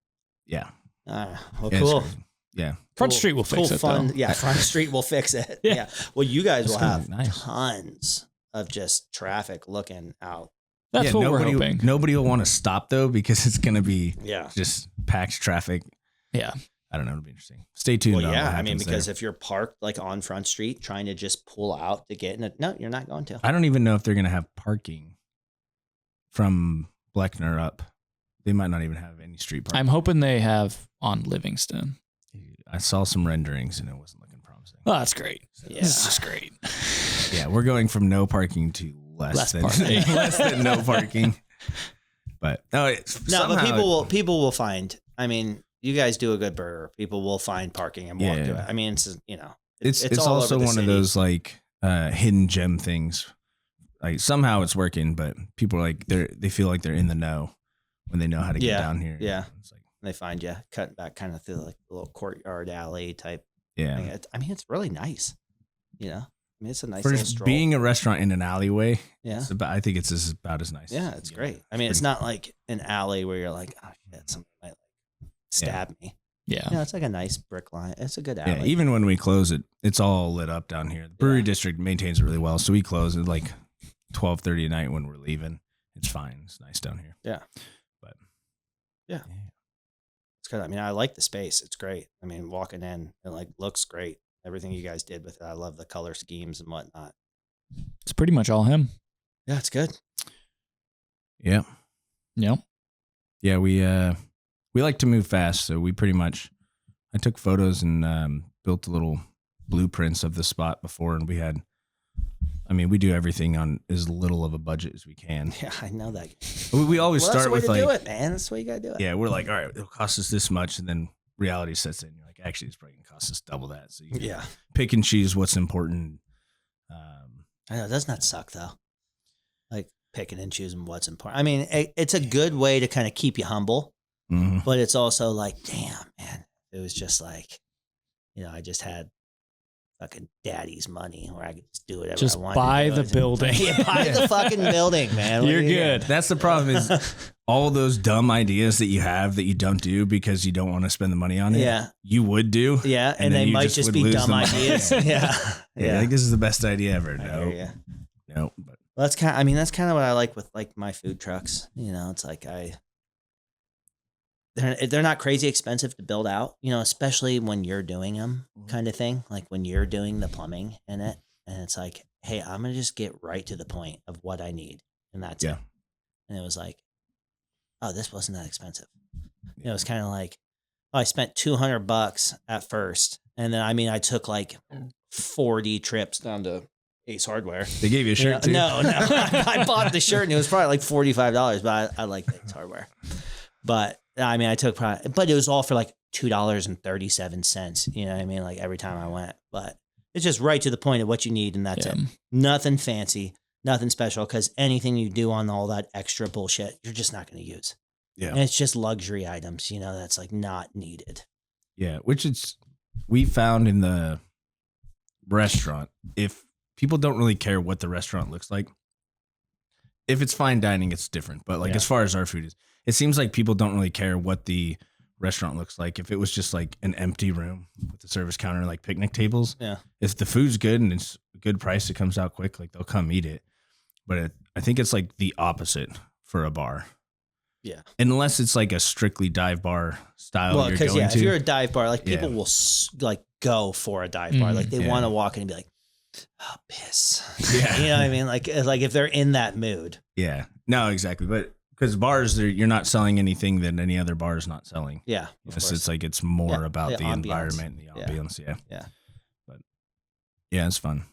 Yeah.
Well,
Yeah, it's
cool.
crazy. Yeah.
Front
Cool.
Street will fix
Cool,
it,
fun.
though.
Yeah, Front Street will fix it.
Yeah.
Yeah. Well, you guys
It's
will
gonna
have
be nice.
tons of just traffic looking out.
That's
Yeah,
what we're hoping.
Nobody will want to stop though because it's gonna be
Yeah.
just packed traffic.
Yeah.
I don't know. It'll be interesting. Stay tuned.
Well,
on
yeah.
what
I mean,
happens
because
there.
if you're parked like on Front Street trying to just pull out to get in it, no, you're not going to.
I don't even know if they're gonna have parking from Bleckner up. They might not even have any street parking.
I'm hoping they have on Livingston.
I saw some renderings and it wasn't looking promising.
Oh, that's great.
Yeah.
This is just great.
Yeah, we're going from no parking to less than
parking.
less than no parking. But
But people will find. I mean, you guys do a good burger. People will find parking and walk to it. I mean,
it's
all
also
over the
one of
city.
those like hidden gem things. Like somehow it's working, but people are like they feel like they're in the know when they know how to get down here.
Yeah.
It's like,
They find you cutting back kind of through like a little courtyard alley type
yeah.
thing. I mean, it's really nice. You know, I mean, it's a nice
For
little stroll.
being a restaurant in an alleyway,
Yeah.
I think it's about as nice.
Yeah, it's
Yeah.
great. I mean, it's not like an alley where you're like, oh shit, somebody might like stab me.
Yeah.
No, it's like a nice brick line. It's a good
Yeah,
alley.
even when we close it, it's all lit up down here. The brewery district maintains it really well, so we close at like 12:30 at night when we're leaving. It's fine. It's nice down here.
Yeah.
But
Yeah. It's good. I mean, I like the space. It's great. I mean, walking in, it like looks great. Everything you guys did with it. I love the color schemes and whatnot.
It's pretty much all him.
Yeah, it's good.
yeah.
Yep.
Yeah, we like to move fast, so we pretty much I took photos and built little blueprints of the spot before, and we do everything on as little of a budget as we can.
Yeah, I know that.
We always
Well, that's
start
the way
with
to do
like,
it, man. That's the way you gotta do it.
yeah, we're like, all right, it'll cost us this much, and then reality sets in. You're like, actually, it's probably gonna cost us double that. So you can
Yeah.
pick and choose what's important.
I know. Doesn't that suck though? Like picking and choosing what's important. I mean, it's a good way to kind of keep you humble,
Mhm.
but it's also like, damn, man, it was just like, I just had fucking daddy's money where I could just do whatever
Just
I wanted.
buy
to do.
the building.
Yeah, buy the fucking building, man. What
You're
are you
good.
That's the problem is all those dumb ideas that you have that you don't do because you don't want to spend the money on it.
Yeah.
You would do.
Yeah, and
then
they
you
might just
would
be
lose
dumb
the money.
ideas. Yeah.
I think this is the best idea ever.
I
No,
hear ya.
no, but
Well, that's kind. I mean, that's kind of what I like with like my food trucks. It's like they're not crazy expensive to build out. Especially when you're doing them, kind of thing. Like when you're doing the plumbing in it, and it's like, hey, I'm gonna just get right to the point of what I need, and that's it. And it was like, oh, this wasn't that expensive. It was kind of like, oh, I spent $200 at first, and then I took like 40 trips down to Ace Hardware.
they gave you a shirt too.
No. I bought the shirt and it was probably like $45, but I like Ace Hardware. But I took probably, but it was all for like $2.37. You know what I mean? Like every time I went, but it's just right to the point of what you need. And that's it. Nothing fancy, nothing special. Cause anything you do on all that extra bullshit, you're just not going to use.
Yeah.
And it's just luxury items, that's like not needed.
Yeah, which we found in the restaurant, if people don't really care what the restaurant looks like, if it's fine dining, it's different. But like as far as our food is, it seems like people don't really care what the restaurant looks like. If it was just like an empty room with the service counter, like picnic tables, if the food's good and it's a good price, it comes out quick, like they'll come eat it. But I think it's like the opposite for a bar.
Yeah.
Unless it's like a strictly dive bar style.
Well, because
if
you're a dive bar, like people will like go for a dive bar. Like they want to walk in and be like, Oh, piss.
Yeah.
You know what I mean? Like if they're in that mood.
Yeah. No, exactly. But because bars, you're not selling anything that any other bar is not selling.
Yeah.
So it's like it's more about the
ambiance.
environment, the ambiance. Yeah.
Yeah.
But yeah, it's fun.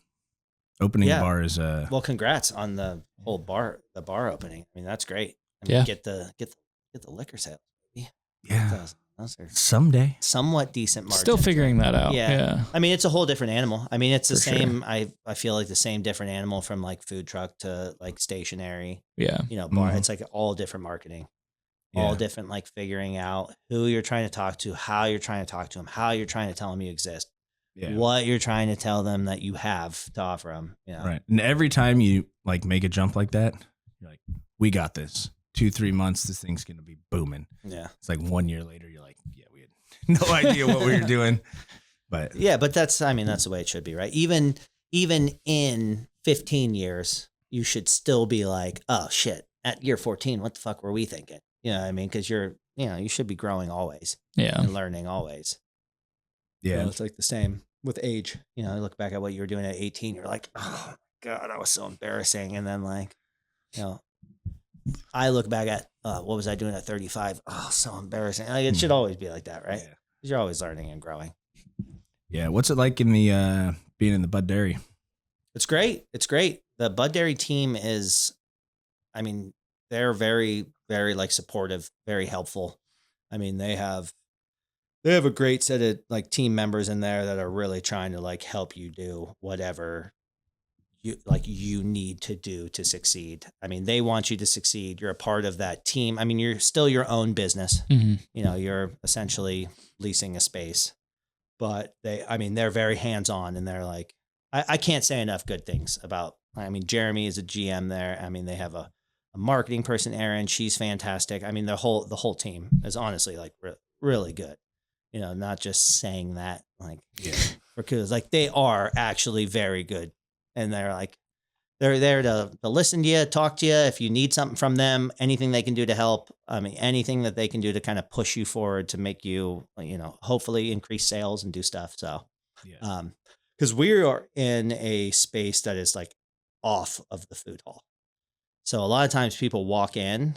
Opening a bar is
well, congrats on the whole bar opening. I mean, that's great. I mean,
Yeah.
get the liquor sales.
yeah.
Those are
Someday.
somewhat decent margins.
Still figuring that out.
Yeah.
Yeah.
I mean, it's a whole different animal. I mean, it's the
For
same. Sure. I feel like the same different animal from like food truck to like stationary.
Yeah.
You know, bar.
Mhm.
It's like all different marketing,
Yeah.
all different like figuring out who you're trying to talk to, how you're trying to talk to them, how you're trying to tell them you exist, what you're trying to tell them that you have to offer them. You know?
Right. And every time you like make a jump like that, you're like, we got this. 2-3 months, this thing's gonna be booming.
Yeah.
It's like 1 year later, you're like, yeah, we had no idea what we were doing. But
yeah, but that's the way it should be, right? Even in 15 years, you should still be like, oh shit, at year 14, what the fuck were we thinking? You know what I mean? Because you should be growing always
Yeah.
and learning always.
yeah.
You know, it's like the same with age. You know, look back at what you were doing at 18, you're like, oh my God, that was so embarrassing. And then like, you know, I look back at what was I doing at 35? Oh, so embarrassing. Like, it should always be like that, right?
Yeah.
'Cause you're always learning and growing.
Yeah. What's it like in the being in the Bud Dairy?
It's great. It's great. The Bud Dairy team is, I mean, they're very, very like supportive, very helpful. I mean, they have a great set of like team members in there that are really trying to like help you do whatever you need to do to succeed. I mean, they want you to succeed. You're a part of that team. I mean, you're still your own business.
Mm-hmm.
You know, you're essentially leasing a space, but they're very hands-on, and they're like, I can't say enough good things about, I mean, Jeremy is a GM there. I mean, they have a marketing person, Erin, she's fantastic. I mean, the whole team is honestly like really good. You know, not just saying that like, because like they are actually very good. And they're like, they're there to listen to you, talk to you. If you need something from them, anything they can do to help. I mean, anything that they can do to kind of push you forward to make you, you know, hopefully increase sales and do stuff. So, because we are in a space that is like off of the food hall. So a lot of times people walk in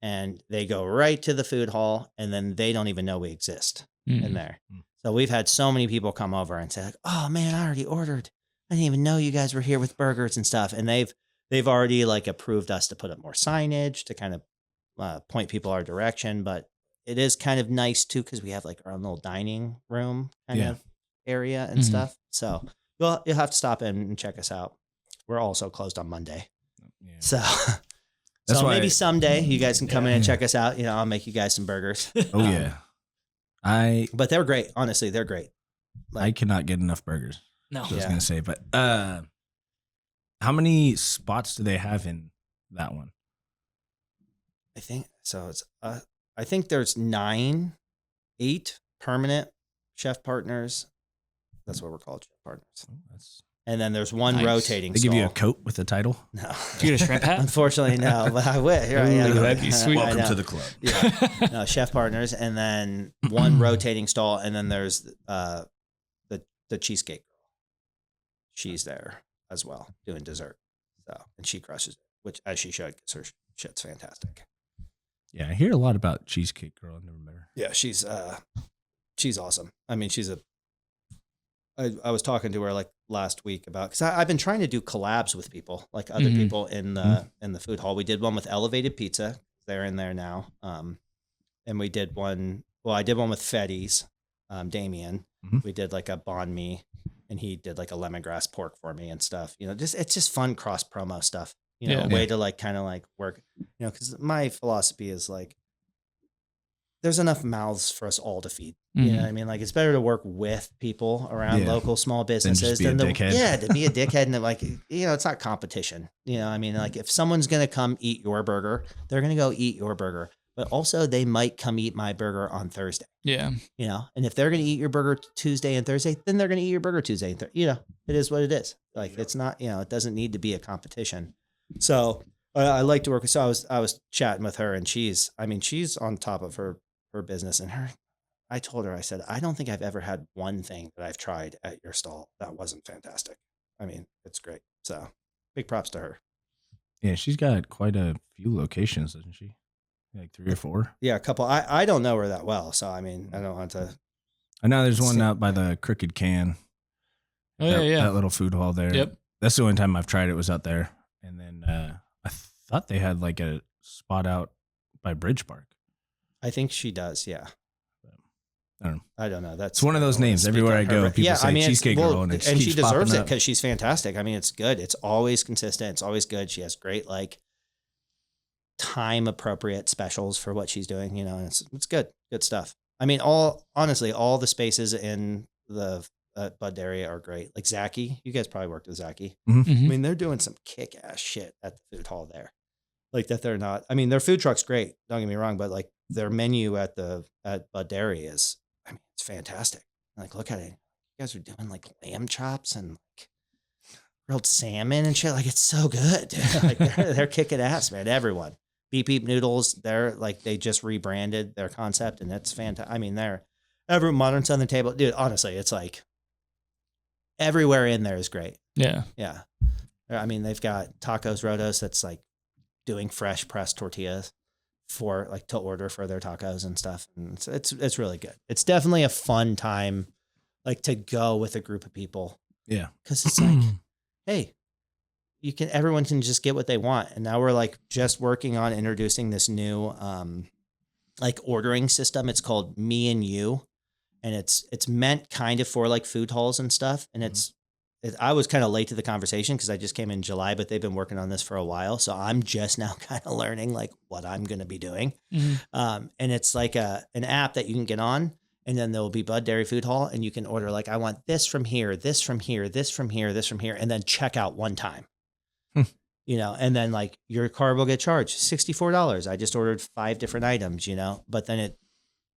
and they go right to the food hall, and then they don't even know we exist in there. So we've had so many people come over and say like, oh man, I already ordered. I didn't even know you guys were here with burgers and stuff. And they've already like approved us to put up more signage to kind of point people our direction. But it is kind of nice too, because we have like our own little dining room kind of area and stuff. So you'll have to stop in and check us out. We're also closed on Monday. Yeah. So
That's why
maybe someday you guys can come in and check us out. You know, I'll make you guys some burgers.
Oh yeah.
But they're great. Honestly, they're great.
Like, I cannot get enough burgers.
No.
I was gonna say, but how many spots do they have in that one?
I think so. It's I think there's 8 permanent chef partners. That's what we're called, chef partners.
Oh,
and then there's one
nice.
rotating.
They give you a coat with the title?
No.
Do you get a shrimp hat?
Unfortunately, no. But I wish. Right,
that'd be sweet.
Welcome to the club.
Yeah. No, chef partners, and then one rotating stall, and then there's the cheesecake girl. She's there as well doing dessert. So, and she crushes it, which as she should, because her shit's fantastic.
Yeah, I hear a lot about Cheesecake Girl. I've never met her.
Yeah, she's awesome. I mean, I was talking to her like last week about, because I've been trying to do collabs with people, like other people in the food hall. We did one with Elevated Pizza. They're in there now. And we did one. Well, I did one with Fetty's, Damien. We did like a banh mi, and he did like a lemongrass pork for me and stuff. You know, it's just fun cross promo stuff. You know, a way to like kind of like work. You know, because my philosophy is like, there's enough mouths for us all to feed. You know what I mean? Like, it's better to work with people around local small businesses than to be a dickhead. And like, you know, it's not competition. You know, I mean, like if someone's going to come eat your burger, they're going to go eat your burger, but also they might come eat my burger on Thursday.
Yeah.
You know, and if they're going to eat your burger Tuesday and Thursday, then they're going to eat your burger Tuesday and Thursday. You know, it is what it is. Like, it's not, you know, it doesn't need to be a competition. So I like to work with, so I was chatting with her, and she's on top of her business, and I told her, I said, I don't think I've ever had one thing that I've tried at your stall that wasn't fantastic. I mean, it's great. So big props to her.
Yeah, she's got quite a few locations, doesn't she? Like 3 or 4.
Yeah, a couple. I don't know her that well, so I mean, I don't want to.
I know there's one out by the Crooked Can.
Oh
that,
yeah.
That little food hall there.
Yep.
That's the only time I've tried it was out there. And then I thought they had like a spot out by Bridge Park.
I think she does. Yeah. I don't know. That's
It's one of those names. Everywhere I go, people say Cheesecake Girl, and
she deserves it because she's fantastic. I mean, it's good. It's always consistent. It's always good. She has great like time appropriate specials for what she's doing. You know, and it's good stuff. I mean, all the spaces in the Bud area are great. Like Zachy, you guys probably worked with Zachy.
Mm-hmm.
I mean, they're doing some kick ass shit at the food hall there. Like that, they're not. I mean, their food truck's great. Don't get me wrong, but like their menu at Bud Dairy is. I mean, it's fantastic. Like, look at it. You guys are doing like lamb chops and like grilled salmon and shit. Like, it's so good. Like, they're kicking ass, man. Everyone. Beep Beep Noodles. They just rebranded their concept and it's fantastic. I mean, every modern Southern table, dude. Honestly, it's like everywhere in there is great.
Yeah.
Yeah. I mean, they've got Tacos Rotos that's like doing fresh pressed tortillas for like to order for their tacos and stuff. And it's really good. It's definitely a fun time like to go with a group of people.
Yeah.
Cause it's like, hey, everyone can just get what they want. And now we're like just working on introducing this new, like ordering system. It's called Me and You. And it's meant kind of for like food halls and stuff. And I was kind of late to the conversation because I just came in July, but they've been working on this for a while. So I'm just now kind of learning like what I'm going to be doing. Mm-hmm. And it's like an app that you can get on and then there'll be Bud Dairy Food Hall and you can order like, I want this from here, this from here, this from here, this from here, and then check out one time, you know, and then like your card will get charged $64. I just ordered 5 different items, you know, but then it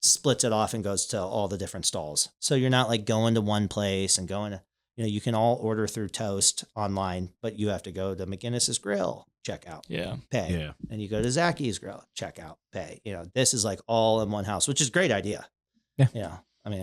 splits it off and goes to all the different stalls. So you're not like going to one place and going to, you know, you can all order through Toast online, but you have to go to McGinnis Grill, check out, pay. Yeah. And you go to Zachy's Grill, check out, pay. You know, this is like all in one house, which is a great idea. Yeah. You know, I mean,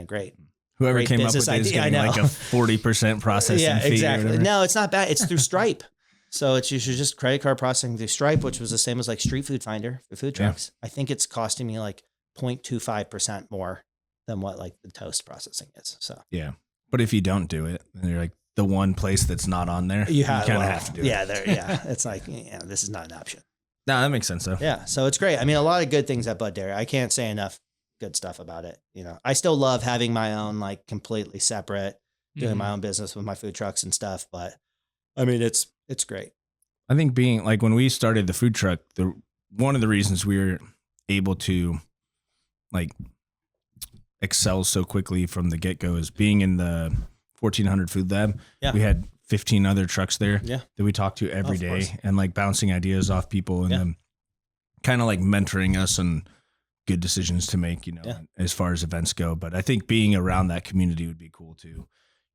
whoever
great
came up with this is getting like a 40% processing fee.
Exactly. No, it's not bad. It's through Stripe. So it's usually just credit card processing through Stripe, which was the same as like Street Food Finder for food trucks. Yeah. I think it's costing me like 0.25% more than what like the Toast processing is. So,
yeah. But if you don't do it, then you're like the one place that's not on there. You kind of have to do it.
Yeah. It's like, this is not an option.
No, that makes sense though.
Yeah. So it's great. I mean, a lot of good things at Bud Dairy. I can't say enough good stuff about it. You know, I still love having my own, like completely separate, doing my own business with my food trucks and stuff. But I mean, it's great.
I think being like when we started the food truck, one of the reasons we were able to like excel so quickly from the get-go is being in the 1400 food lab. Yeah. We had 15 other trucks there that we talked to every day and like bouncing ideas off people and then kind of like mentoring us on good decisions to make, you know, as far as events go. But I think being around that community would be cool too,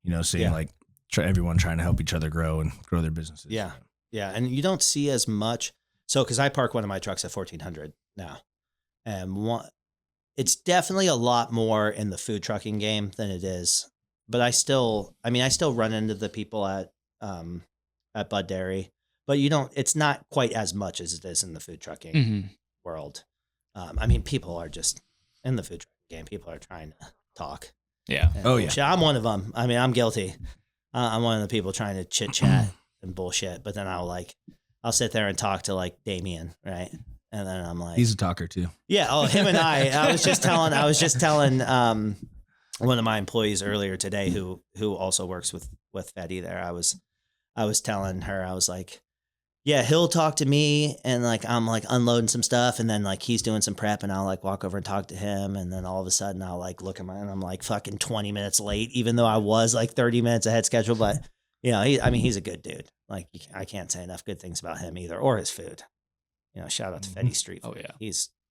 you know, seeing like everyone trying to help each other grow and grow their businesses.
Yeah. Yeah. And you don't see as much. So, cause I park one of my trucks at 1400 now and it's definitely a lot more in the food trucking game than it is. But I still run into the people at Bud Dairy, but it's not quite as much as it is in the food trucking world. I mean, people are just in the food trucking game. People are trying to talk.
Yeah.
Bullshit. I'm one of them. I mean, I'm guilty. I'm one of the people trying to chit chat and bullshit, but then I'll sit there and talk to like Damien, right? And then I'm like,
he's a talker too.
Yeah. Oh, him and I was just telling one of my employees earlier today who also works with Fetty there. I was telling her, I was like, yeah, he'll talk to me and like, I'm like unloading some stuff and then like he's doing some prep and I'll like walk over and talk to him. And then all of a sudden I'll like look at and I'm like fucking 20 minutes late, even though I was like 30 minutes ahead schedule. But you know, he's a good dude. Like I can't say enough good things about him either or his food. You know, shout out to Fetty Street Food.
Oh yeah.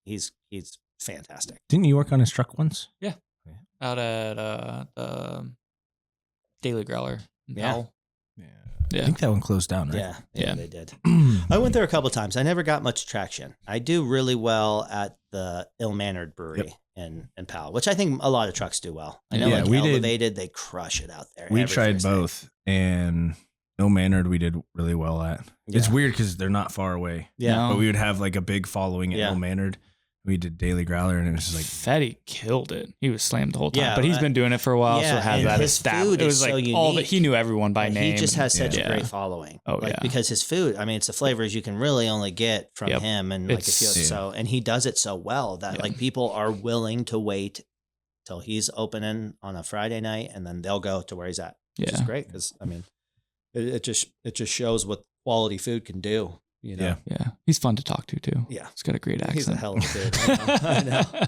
He's fantastic.
Didn't you work on his truck once?
Yeah. Out at Daily Growler.
Yeah.
I think that one closed down, right?
Yeah, they did. I went there a couple of times. I never got much traction. I do really well at the Ill Mannered Brewery in Powell, which I think a lot of trucks do well. I know like Elevated, they crush it out there.
We tried both, and El Maynard we did really well at. It's
Yeah.
weird because they're not far away.
Yeah.
But we would have like a big following at
Yeah.
El Maynard. We did Daily Growler, and it was just like
Fetty killed it. He was slammed the whole time,
Yeah,
but he's been doing it for a while,
yeah,
so has
and
that
his
established.
food
It
is
was like
so
all that
unique.
he knew everyone by name.
He just has such
Yeah.
a great following.
Oh,
like,
yeah.
because his food, I mean, it's the flavors you can really only get from
Yep.
him, and like
It's-
and he does it so well that
Yeah.
like people are willing to wait till he's opening on a Friday night, and then they'll go to where he's at. Which is
Yeah.
great because I mean, it just shows what quality food can do. You know.
Yeah.
Yeah, he's fun to talk to too.
Yeah.
He's got a great accent.
He's a hell of a dude. I know.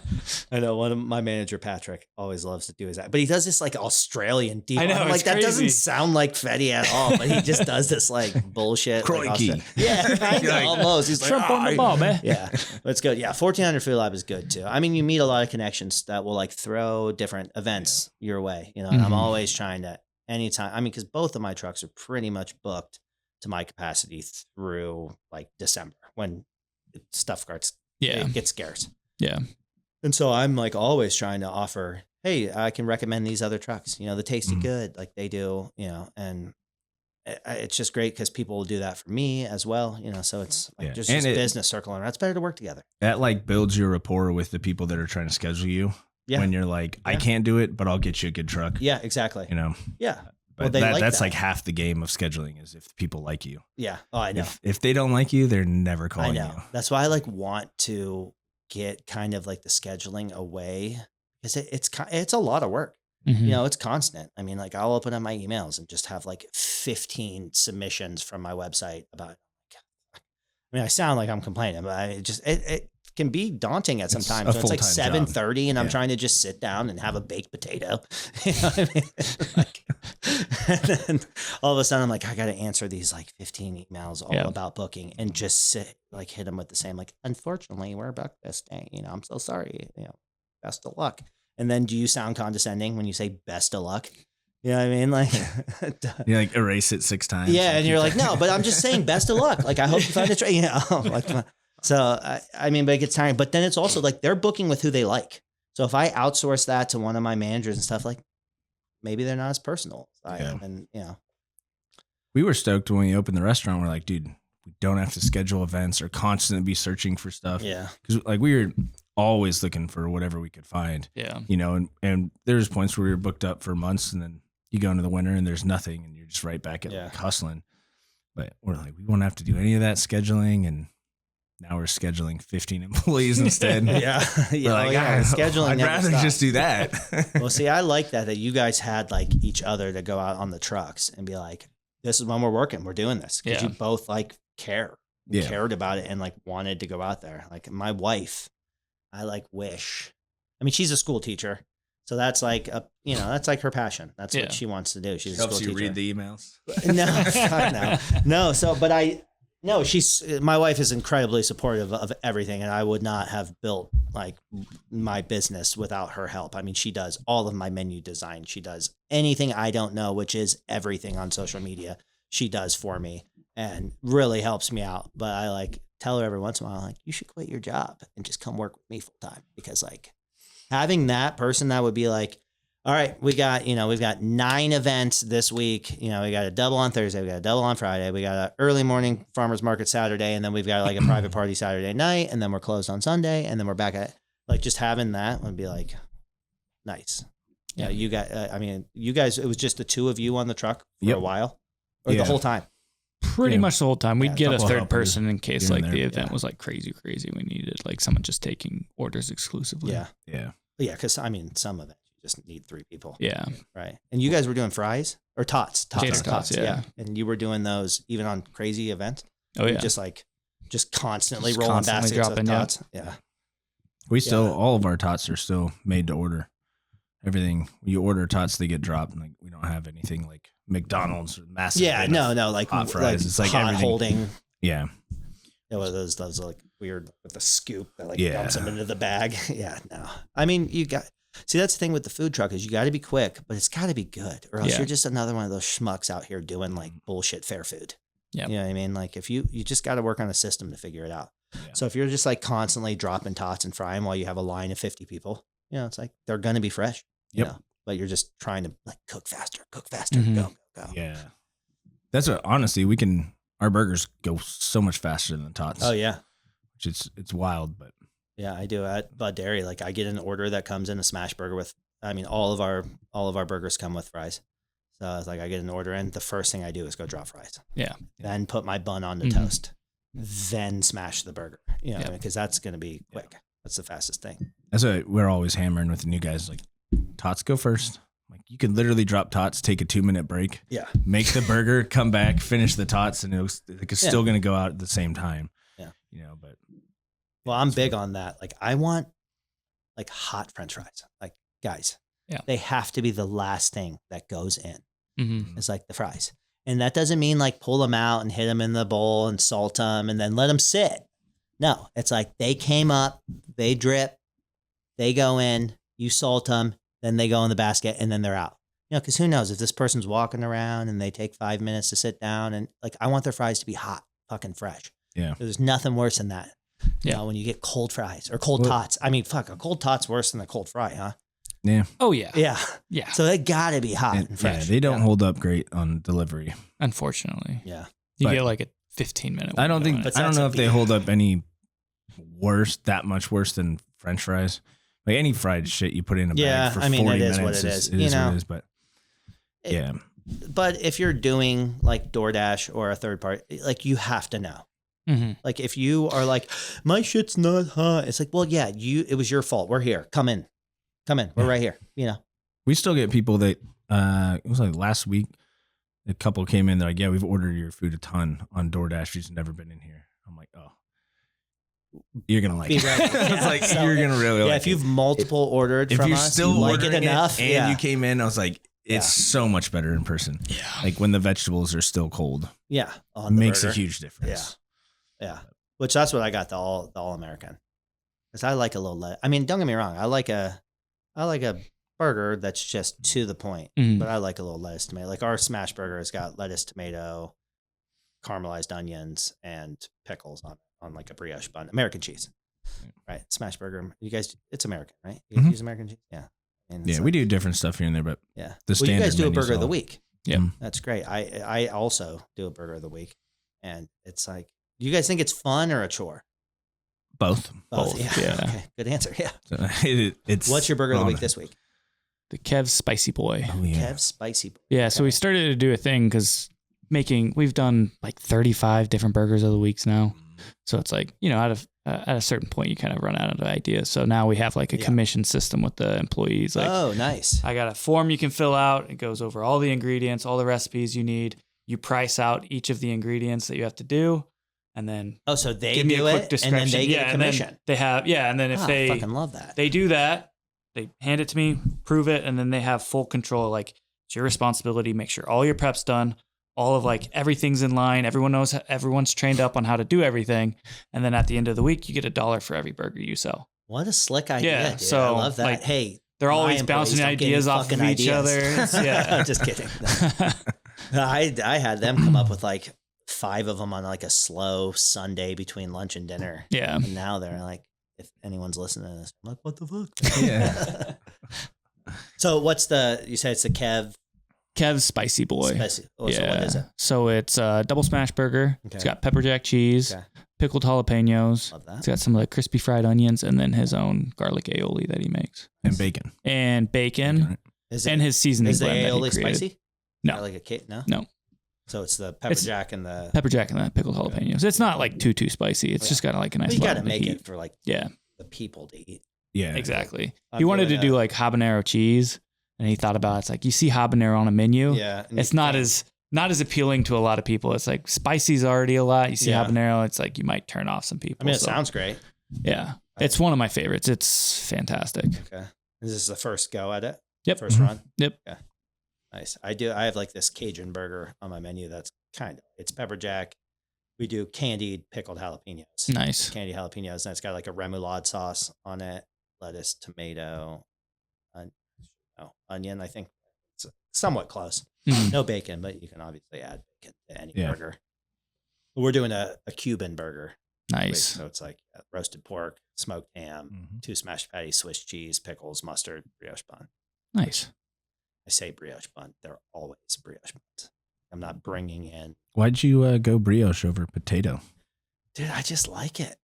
I know. One of my manager, Patrick, always loves to do his, but he does this like Australian deep.
I know,
I'm
it's
like that doesn't
crazy.
sound like Fetty at all, but he just does this like bullshit. Like,
Crikey.
yeah, kind of,
Like,
almost. He's like,
Shrimp on the
"Ah."
bob, eh?
Yeah, but it's good. Yeah, 1400 Food Lab is good too. I mean, you meet a lot of connections that will like throw different events your way. You know, and I'm
Mhm.
always trying to anytime. I mean, because both of my trucks are pretty much booked to my capacity through like December when stuff starts
Yeah,
it gets scarce.
yeah,
And so I'm like always trying to offer, hey, I can recommend these other trucks, you know, the Tasty
Mhm.
Good, like they do, you know, and it's just great because people will do that for me as well, you know, so it's like
Yeah.
just
And
this
it-
business circle around. It's better to work together.
that like builds your rapport with the people that are trying to schedule you.
Yeah.
When you're like, I
Yeah.
can't do it, but I'll get you a good truck.
Yeah, exactly.
You know,
Yeah.
but
Well, they like
that's
that.
like half the game of scheduling is if people like you.
Yeah. Oh, I know.
If they don't like you, they're never
I
calling
know.
you.
That's why I like want to get kind of like the scheduling away because it's a lot of work.
Mhm.
You know, it's constant. I mean, like I'll open up my emails and just have like 15 submissions from my website about. I mean, I sound like I'm complaining, but it can be daunting at some
It's
times.
a
So it's like
full-time
7:30, and I'm
Yeah.
trying to just sit down and have a baked potato. You know what I mean? Like, and then all of a sudden, I'm like, I got to answer these like 15 emails all
Yeah.
about booking, and just sit like hit them with the same like. Unfortunately, we're booked this day. You know, I'm so sorry. You know, best of luck. And then do you sound condescending when you say best of luck? You know what I mean? Like,
You like erase it 6 times.
yeah. And you're like, no, but I'm just saying best of luck. Like, I hope you find it right. You know, like, so I mean, but it gets tiring. But then it's also like they're booking with who they like. So if I outsource that to one of my managers and stuff, like maybe they're not as personal as I
Yeah.
am. And, you know,
We were stoked when we opened the restaurant. We're like, dude, we don't have to schedule events or constantly be searching for stuff.
yeah.
Because like we were always looking for whatever we could find,
Yeah,
you know, and there's points where we were booked up for months and then you go into the winter and there's nothing and you're just right back at
Yeah.
like hustling. But we're like, we won't have to do any of that scheduling. And now we're scheduling 15 employees instead.
Yeah.
We're
Yeah.
like,
Scheduling.
I'd
never
rather
stops.
just do that.
Well, see, I like that you guys had like each other to go out on the trucks and be like, this is when we're working. We're doing this. Because
Yeah.
you both like care. You
Yeah.
cared about it and like wanted to go out there. Like my wife, I like wish. I mean, she's a school teacher. So that's like that's like her passion. That's
Yeah.
what she wants to do. She's a
Helps
school
you
teacher.
read the emails.
No. So, but my wife is incredibly supportive of everything, and I would not have built like my business without her help. I mean, she does all of my menu design. She does anything I don't know, which is everything on social media. She does for me and really helps me out. But I like tell her every once in a while, like, you should quit your job and just come work with me full time, because like having that person that would be like, all right, we've got 9 events this week. You know, we got a double on Thursday. We got a double on Friday. We got an early morning farmer's market Saturday. And then we've got like a private party Saturday night. And then we're closed on Sunday. And then we're back at like, just having that would be like, nice. Yeah. You guys, it was just the 2 of you on the truck for
Yep.
a while or
Yeah.
the whole time.
pretty
Yeah.
much the whole time. We'd
Yeah,
get a
couple
third
helpers
person in case
here and
like the
there.
event
Yeah.
was like crazy. We needed like someone just taking orders exclusively.
Yeah.
Yeah.
Yeah. Cause I mean, some of it, you just need 3 people.
Yeah.
Right. And you guys were doing fries or tots.
Tater tots, yeah.
And you were doing those even on crazy events.
Oh yeah.
Just constantly
Just
rolling
constantly
baskets
dropping,
of
yeah.
tots. Yeah.
We still,
Yeah.
all of our tots are still made to order. Everything you order tots, they get dropped. Like we don't have anything like McDonald's or massive.
Yeah.
bin of
No, like
hot fries. It's like
hot
everything.
holding.
Yeah.
You know, those like weird with the scoop that like
Yeah.
dumps them into the bag. Yeah. No. I mean, see, that's the thing with the food truck is you got to be quick, but it's got to be good, or else
Yeah.
you're just another one of those schmucks out here doing like bullshit fair food.
Yep.
You know what I mean? Like if you just got to work on a system to figure it out.
Yeah.
So if you're just like constantly dropping tots and frying while you have a line of 50 people, you know, it's like they're going to be fresh. You
Yep.
know, but you're just trying to like cook faster,
Mhm.
go.
Yeah. That's what, honestly, our burgers go so much faster than the tots.
Oh yeah.
Which it's wild, but.
Yeah, I do at Bud Dairy. Like I get an order that comes in a smash burger with, I mean, all of our burgers come with fries. So it's like I get an order in. The first thing I do is go drop fries.
Yeah.
Then put my bun on the toast. Then smash the burger. You know, because that's going to be quick. Yeah. That's the fastest thing.
That's what we're always hammering with the new guys. Like, tots go first. Like you can literally drop tots, take a 2-minute break.
Yeah.
Make the burger, come back, finish the tots, and it's still going to go out at the same time.
Yeah.
You know, but.
Well, I'm big on that. Like I want like hot French fries. Like guys, they have to be the last thing that goes in.
Mm-hmm.
It's like the fries. And that doesn't mean like pull them out and hit them in the bowl and salt them and then let them sit. No, it's like they came up, they drip, they go in, you salt them, then they go in the basket and then they're out. You know, because who knows if this person's walking around and they take 5 minutes to sit down and like I want their fries to be hot, fucking fresh.
Yeah.
There's nothing worse than that. You know, when you get cold fries or cold tots. I mean, fuck, a cold tot's worse than a cold fry, huh?
Yeah.
Oh, yeah.
Yeah.
Yeah.
So they got to be hot and fresh.
Yeah, they don't hold up great on delivery.
Unfortunately.
Yeah.
You get like a 15-minute.
I don't know if they hold up any worse, that much worse than French fries. Like any fried shit you put in a bag for 40 minutes.
It is what it is.
It is what it is, but yeah.
But if you're doing like DoorDash or a third party, like you have to know.
Mm-hmm.
Like if you are like, my shit's not hot. It's like, well, yeah, it was your fault. We're here. Come in. We're right here. You know,
we still get people that, it was like last week, a couple came in. They're like, yeah, we've ordered your food a ton on DoorDash. You've never been in here. I'm like, oh, you're going to like it. It's like, so, you're going to really like it.
If you've multiple ordered
if
from
you're
us,
still
you like it enough.
And you came in, I was like, it's so much better in person.
Yeah.
Like when the vegetables are still cold.
Yeah.
Makes a huge difference.
Yeah. Which that's what I got, the all American. Because I like a little I mean, don't get me wrong. I like a burger that's just to the point.
Mm-hmm.
But I like a little lettuce, tomato. Like our smash burger has got lettuce, tomato, caramelized onions, and pickles on like a brioche bun. American cheese. Right. Smash burger. You guys, it's American, right? You guys use American cheese? Yeah.
Yeah, we do different stuff here and there, but the standard.
You guys do a burger
all
of the week.
Yeah.
That's great. I also do a burger of the week. And it's like, do you guys think it's fun or a chore?
Both.
Yeah. Okay. Good answer. Yeah.
So it's
What's your burger of the week this week?
The Kev's Spicy Boy.
Oh, yeah.
Kev's Spicy Boy.
Yeah. So we started to do a thing because we've done like 35 different burgers of the weeks now. So it's like, you know, at a certain point, you kind of run out of ideas. So now we have like a commission system with the employees. Like,
oh, nice.
I got a form you can fill out. It goes over all the ingredients, all the recipes you need. You price out each of the ingredients that you have to do. And then
so they
give me
do
a quick
it,
description.
and then they get a commission.
And they have, and then if they
I fucking love that.
They do that, they hand it to me, prove it, and then they have full control. Like it's your responsibility. Make sure all your prep's done. All of like everything's in line. Everyone's trained up on how to do everything. And then at the end of the week, you get $1 for every burger you sell.
What a slick idea. Dude.
So
I love that.
Like,
hey,
they're always bouncing ideas off of each other.
Just kidding. I had them come up with like 5 of them on like a slow Sunday between lunch and dinner.
Yeah.
And now they're like, if anyone's listening to this, I'm like, what the fuck?
Yeah.
So you said it's a
Kev's Spicy Boy.
Spicy. So what is it?
So it's a double smash burger.
Okay.
It's got pepper jack cheese, pickled jalapenos.
Love that.
It's got some of the crispy fried onions and then his own garlic aioli that he makes.
And bacon.
And his seasoning
is the
blend that he
aioli
created.
spicy?
No.
Like a cake? No?
No.
So it's the pepper jack and the
pickled jalapenos. It's not like too spicy. It's just got like a nice.
You got to make
heat.
it for like the people to eat.
Yeah,
exactly. He wanted to do like habanero cheese, and he thought about it's like you see habanero on a menu.
Yeah,
it's not as appealing to a lot of people. It's like spicy's already a lot. You see habanero, it's like you might turn off some people.
I mean, it sounds great.
Yeah, it's one of my favorites. It's fantastic.
Okay, this is the first go at it.
Yep.
First run.
Yep.
Yeah. Nice. I have like this Cajun burger on my menu. That's it's pepper jack. We do candied pickled jalapenos.
Nice.
Candied jalapenos. And it's got like a remoulade sauce on it, lettuce, tomato, onion. I think it's somewhat close. No bacon, but you can obviously add bacon to any burger. We're doing a Cuban burger.
Nice.
So it's like roasted pork, smoked ham, 2 smashed patties, Swiss cheese, pickles, mustard, brioche bun.
Nice.
I say brioche bun. They're always brioche buns. I'm not bringing in.
Why'd you go brioche over potato?
Dude, I just like it.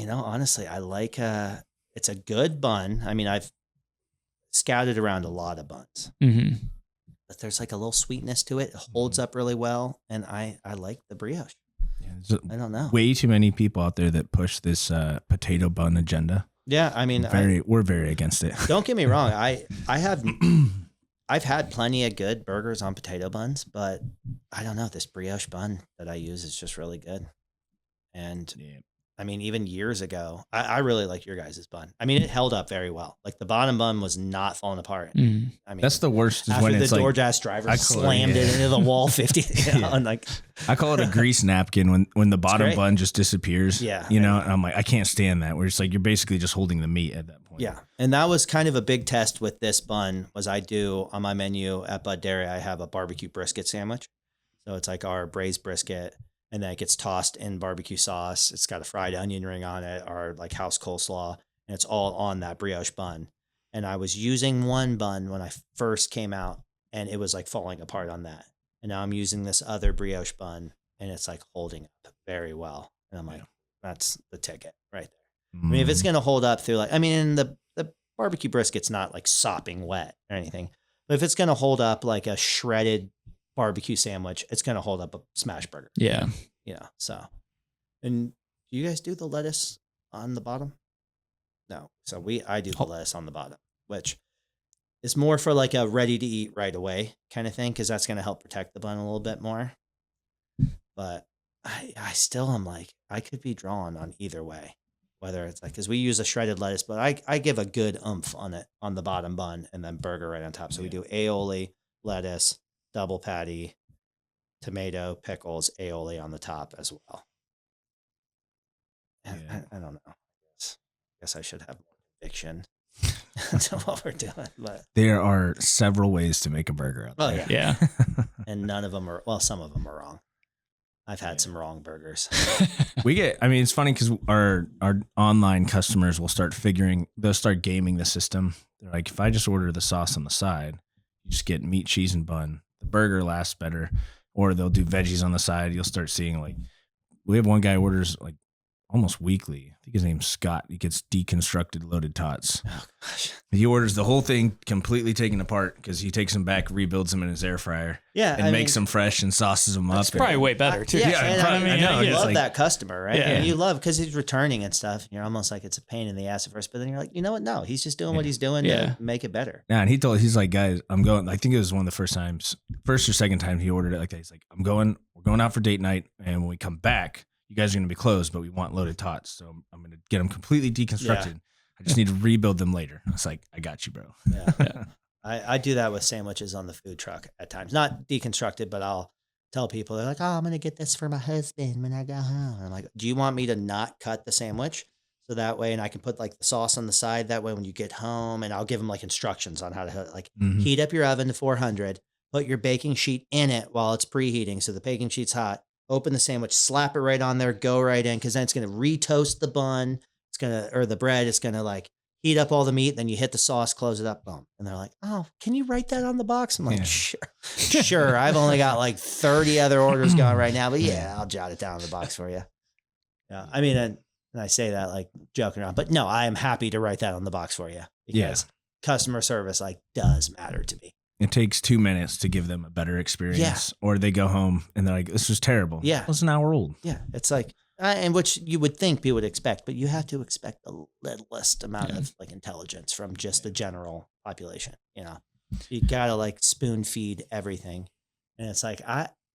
Honestly, I like it's a good bun. I mean, I've scouted around a lot of buns, but there's like a little sweetness to it. It holds up really well, and I like the brioche.
Yeah,
I don't know.
Way too many people out there that push this potato bun agenda.
Yeah, I mean,
we're very against it.
Don't get me wrong. I've had plenty of good burgers on potato buns, but I don't know. This brioche bun that I use is just really good. And I mean, even years ago, I really like your guys' bun. I mean, it held up very well. Like the bottom bun was not falling apart. I mean,
that's the worst. Is
after
when
the
it's like
DoorDash driver slammed it into the wall 50. And like,
I call it a grease napkin when the bottom bun just disappears.
Yeah,
and I'm like, I can't stand that. Where it's like you're basically just holding the meat at that point.
Yeah, and that was kind of a big test with this bun. Was I do on my menu at Bud Dairy, I have a barbecue brisket sandwich. So it's like our braised brisket. And then it gets tossed in barbecue sauce. It's got a fried onion ring on it, or like house coleslaw, and it's all on that brioche bun. And I was using one bun when I first came out, and it was like falling apart on that. And now I'm using this other brioche bun, and it's like holding up very well. And I'm like, that's the ticket right there. I mean, if it's going to hold up through the barbecue brisket's not like sopping wet or anything, but if it's going to hold up like a shredded barbecue sandwich, it's going to hold up a smash burger.
Yeah.
So, and do you guys do the lettuce on the bottom? No. So I do the lettuce on the bottom, which is more for like a ready to eat right away kind of thing. Cause that's going to help protect the bun a little bit more. But I still am like, I could be drawn on either way, whether it's like, cause we use a shredded lettuce, but I give a good oomph on it on the bottom bun and then burger right on top. So we do aioli, lettuce, double patty, tomato, pickles, aioli on the top as well. And I don't know. I guess I should have more conviction to what we're doing. But
there are several ways to make a burger out there.
Yeah.
And none of them are, well, some of them are wrong. I've had some wrong burgers.
It's funny because our online customers will they'll start gaming the system. They're like, if I just order the sauce on the side, you just get meat, cheese, and bun. The burger lasts better. Or they'll do veggies on the side. You'll start seeing like, we have one guy who orders like almost weekly. I think his name's Scott. He gets deconstructed loaded tots.
Oh gosh.
He orders the whole thing completely taken apart because he takes them back, rebuilds them in his air fryer.
Yeah.
And makes them fresh and sauces them up.
It's probably way better too.
You love that customer, right?
Yeah.
And you love, because he's returning and stuff. You're almost like it's a pain in the ass at first, but then you're like, you know what? No, he's just doing what he's doing to make it better.
Yeah, and he's like, guys, I'm going. I think it was one of the first or second time he ordered it like that. He's like, we're going out for date night, and when we come back, you guys are going to be closed, but we want loaded tots. So I'm going to get them completely deconstructed. Yeah. I just need to rebuild them later. I was like, I got you, bro.
Yeah. I do that with sandwiches on the food truck at times. Not deconstructed, but I'll tell people, they're like, oh, I'm going to get this for my husband when I go home. And I'm like, do you want me to not cut the sandwich? So that way, and I can put like the sauce on the side. That way, when you get home, and I'll give them like instructions on how to heat up your oven to 400, put your baking sheet in it while it's preheating. So the baking sheet's hot. Open the sandwich, slap it right on there, go right in, because then it's going to re-toast the bun. It's going to, or the bread, it's going to like heat up all the meat. Then you hit the sauce, close it up, boom. And they're like, oh, can you write that on the box? I'm like, sure. I've only got like 30 other orders going right now, but yeah, I'll jot it down on the box for you. Yeah. I mean, and I say that like joking around, but no, I am happy to write that on the box for you because customer service like does matter to me.
It takes 2 minutes to give them a better experience, or they go home and they're like, this was terrible.
Yeah.
It was an hour old.
Yeah. It's like, and which you would think people would expect, but you have to expect the littlest amount of like intelligence from just the general population. You gotta like spoon feed everything. And it's like,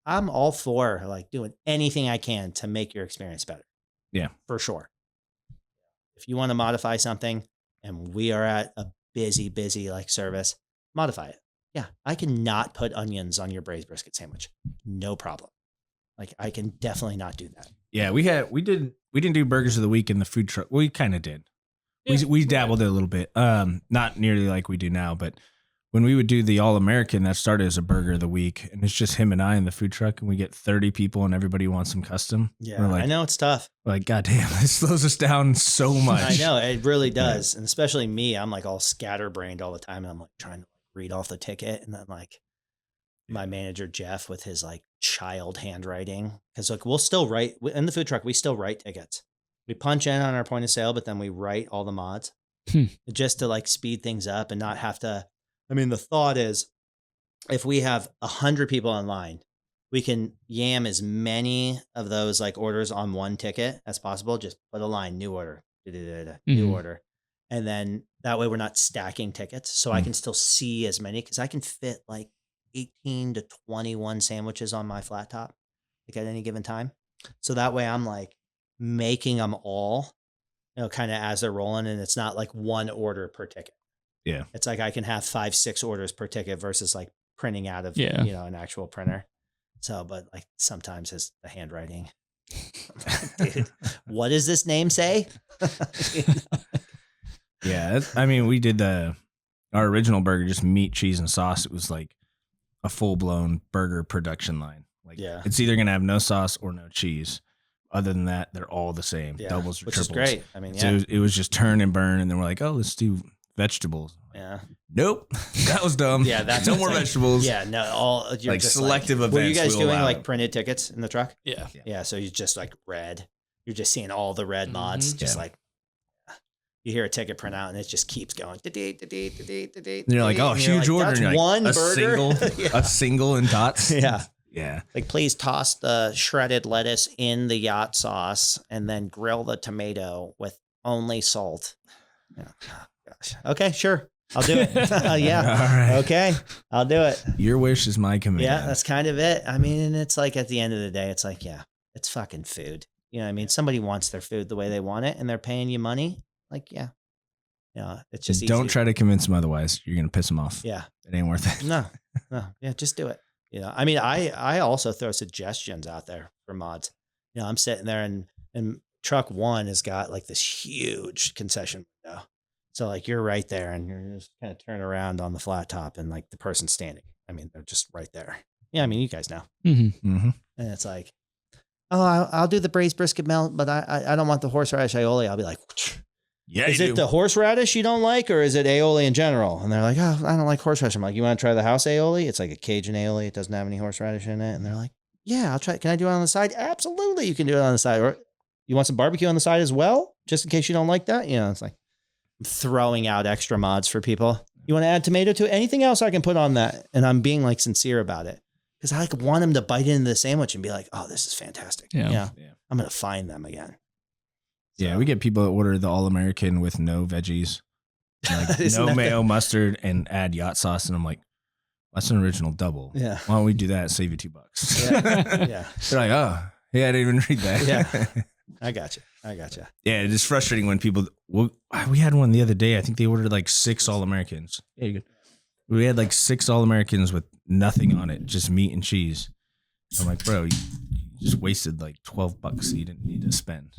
I'm all for like doing anything I can to make your experience better.
Yeah,
for sure. If you want to modify something and we are at a busy like service, modify it. Yeah, I can not put onions on your braised brisket sandwich. No problem. Like I can definitely not do that.
Yeah, we didn't do burgers of the week in the food truck. We kind of did. Yeah, we dabbled it a little bit. Not nearly like we do now, but when we would do the All-American, that started as a burger of the week, and it's just him and I in the food truck, and we get 30 people, and everybody wants them custom.
Yeah, I know it's tough.
We're like, God damn, this slows us down so much.
I know, it really does. Yeah. And especially me, I'm like all scatterbrained all the time, and I'm like trying to read off the ticket, and then like my manager, Jeff, with his like child handwriting. Cause like we'll still write in the food truck, we still write tickets. We punch in on our point of sale, but then we write all the mods just to like speed things up and not have to. I mean, the thought is if we have 100 people online, we can yam as many of those like orders on one ticket as possible. Just put a line, new order, new order. And then that way we're not stacking tickets. So I can still see as many because I can fit like 18 to 21 sandwiches on my flat top like at any given time. So that way I'm like making them all, kind of as they're rolling, and it's not like one order per ticket.
Yeah.
It's like I can have 5-6 orders per ticket versus like printing out of, an actual printer. So, but like sometimes it's the handwriting. Dude, what does this name say?
Yeah. I mean, we did our original burger, just meat, cheese, and sauce. It was like a full blown burger production line. Like, it's either going to have no sauce or no cheese. Other than that, they're all the same. Doubles or triples.
Which is great. I mean,
So it was just turn and burn. And then we're like, oh, let's do vegetables.
Yeah.
Nope. That was dumb.
Yeah. That's
no more vegetables.
Yeah. No, you're
like
just
selective events.
Were you guys doing like
it.
printed tickets in the truck?
Yeah.
Yeah. So you just like red. You're just seeing all the red mods. Just like you hear a ticket print out and it just keeps going.
And you're like, oh, huge order.
That's
and you're like,
one
a
burger.
single, a single in tots.
Yeah.
Yeah.
Like, please toss the shredded lettuce in the yacht sauce and then grill the tomato with only salt. Yeah. Oh, gosh. Okay, sure. I'll do it. Yeah.
All right.
Okay. I'll do it.
Your wish is my command.
Yeah, that's kind of it. I mean, and it's like at the end of the day, it's like, yeah, it's fucking food. You know what I mean? Somebody wants their food the way they want it and they're paying you money. Like, yeah. It's just
don't try to convince them otherwise. You're going to piss them off.
Yeah.
It ain't worth it.
No. Yeah, just do it. I mean, I also throw suggestions out there for mods. I'm sitting there and truck one has got like this huge concession window. So like you're right there and you're just kind of turn around on the flat top and like the person's standing. I mean, they're just right there. Yeah. I mean, you guys know.
Mm-hmm.
And it's like, oh, I'll do the braised brisket melt, but I don't want the horseradish aioli. I'll be like,
yeah.
Is it the horseradish you don't like, or is it aioli in general? And they're like, oh, I don't like horseradish. I'm like, you want to try the house aioli? It's like a Cajun aioli. It doesn't have any horseradish in it. And they're like, yeah, I'll try. Can I do it on the side? Absolutely. You can do it on the side. Or you want some barbecue on the side as well, just in case you don't like that? It's like I'm throwing out extra mods for people. You want to add tomato to it? Anything else I can put on that? And I'm being like sincere about it because I like want them to bite into the sandwich and be like, oh, this is fantastic.
Yeah.
I'm going to find them again.
Yeah, we get people that order the All-American with no veggies, like no mayo, mustard, and add yacht sauce. And I'm like, that's an original double.
Yeah.
Why don't we do that? Save you $2.
Yeah.
They're like, oh, yeah, I didn't even read that.
Yeah. I got you.
Yeah, it is frustrating when people, we had one the other day. I think they ordered like 6 All-Americans. Yeah, you're good. We had like 6 All-Americans with nothing on it, just meat and cheese. I'm like, bro, you just wasted like $12 that you didn't need to spend.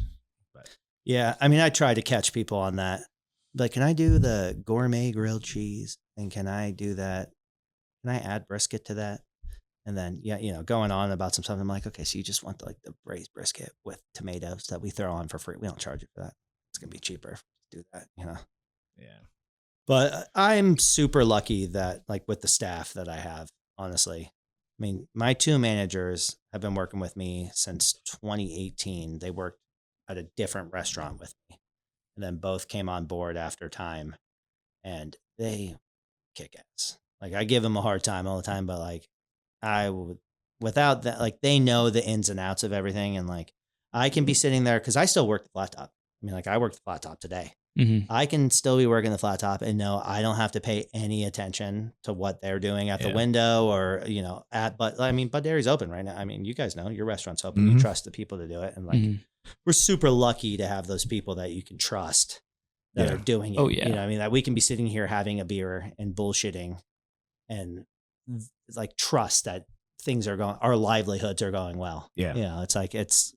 Yeah, I mean, I try to catch people on that. Like, can I do the gourmet grilled cheese? And can I do that? Can I add brisket to that? And then, going on about some stuff. I'm like, okay, so you just want like the braised brisket with tomatoes that we throw on for free. We don't charge you for that. It's going to be cheaper if we do that,
Yeah.
But I'm super lucky that like with the staff that I have, honestly. I mean, my 2 managers have been working with me since 2018. They worked at a different restaurant with me, and then both came on board after time, and they kick ass. Like I give them a hard time all the time, but like without that, like they know the ins and outs of everything, and like I can be sitting there because I still work the flat top. I mean, like I work the flat top today.
Mm-hmm.
I can still be working the flat top and know I don't have to pay any attention to what they're doing at the window or, but I mean, Bud Dairy's open right now. I mean, you guys know your restaurant's open.
Mm-hmm.
You trust the people to do it. And like, we're super lucky to have those people that you can trust that are doing it.
Oh, yeah.
I mean, that we can be sitting here having a beer and bullshitting and like trust that things are going, our livelihoods are going well.
Yeah.
It's like, it's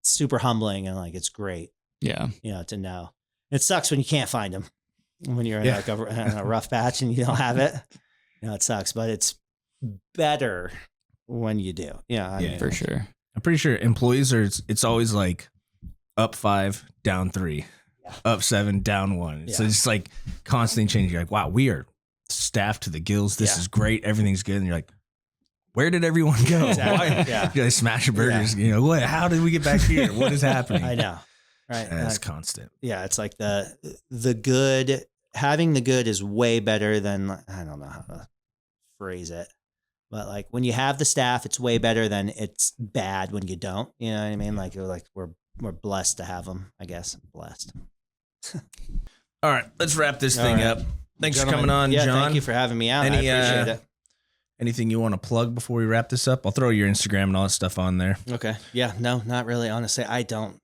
super humbling and like, it's great.
Yeah.
To know. It sucks when you can't find them when you're in like in a rough patch and you don't have it. It sucks, but it's better when you do. I mean,
for sure.
I'm pretty sure employees it's always like up 5, down 3, up 7, down 1. So it's like constantly changing. You're like, wow, we are staffed to the gills. This is great. Everything's good. And you're like, where did everyone go?
Exactly.
Why
Yeah.
did I smash burgers? You know, what? How did we get back here? What is happening?
I know. Right.
That's constant.
Yeah. It's like the good, having the good is way better than, I don't know how to phrase it, but like when you have the staff, it's way better than it's bad when you don't. You know what I mean? Like we're blessed to have them, I guess. Blessed.
All right, let's wrap this thing
right.
up. Thanks
Gentlemen,
for coming on,
yeah,
John.
thank you for having me out.
Any,
I appreciate it.
Anything you want to plug before we wrap this up? I'll throw your Instagram and all that stuff on there.
Okay. Yeah. No, not really. Honestly, I don't.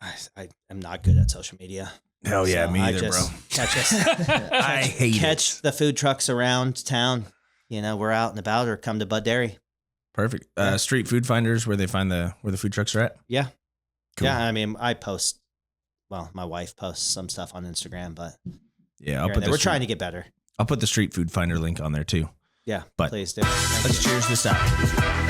I am not good at social media.
Hell yeah,
So
me
I
either,
just
bro.
Catch us.
I hate
catch the food trucks around town. You know, we're out and about, or come to Bud Dairy.
Perfect.
Yeah.
Street food finders, where they find where the food trucks are at.
Yeah.
Cool.
Yeah. I mean, I post. Well, my wife posts some stuff on Instagram, but
Yeah,
we're trying to get better.
I'll put the street food finder link on there too.
Yeah.
But
please do.
Let's cheers this out.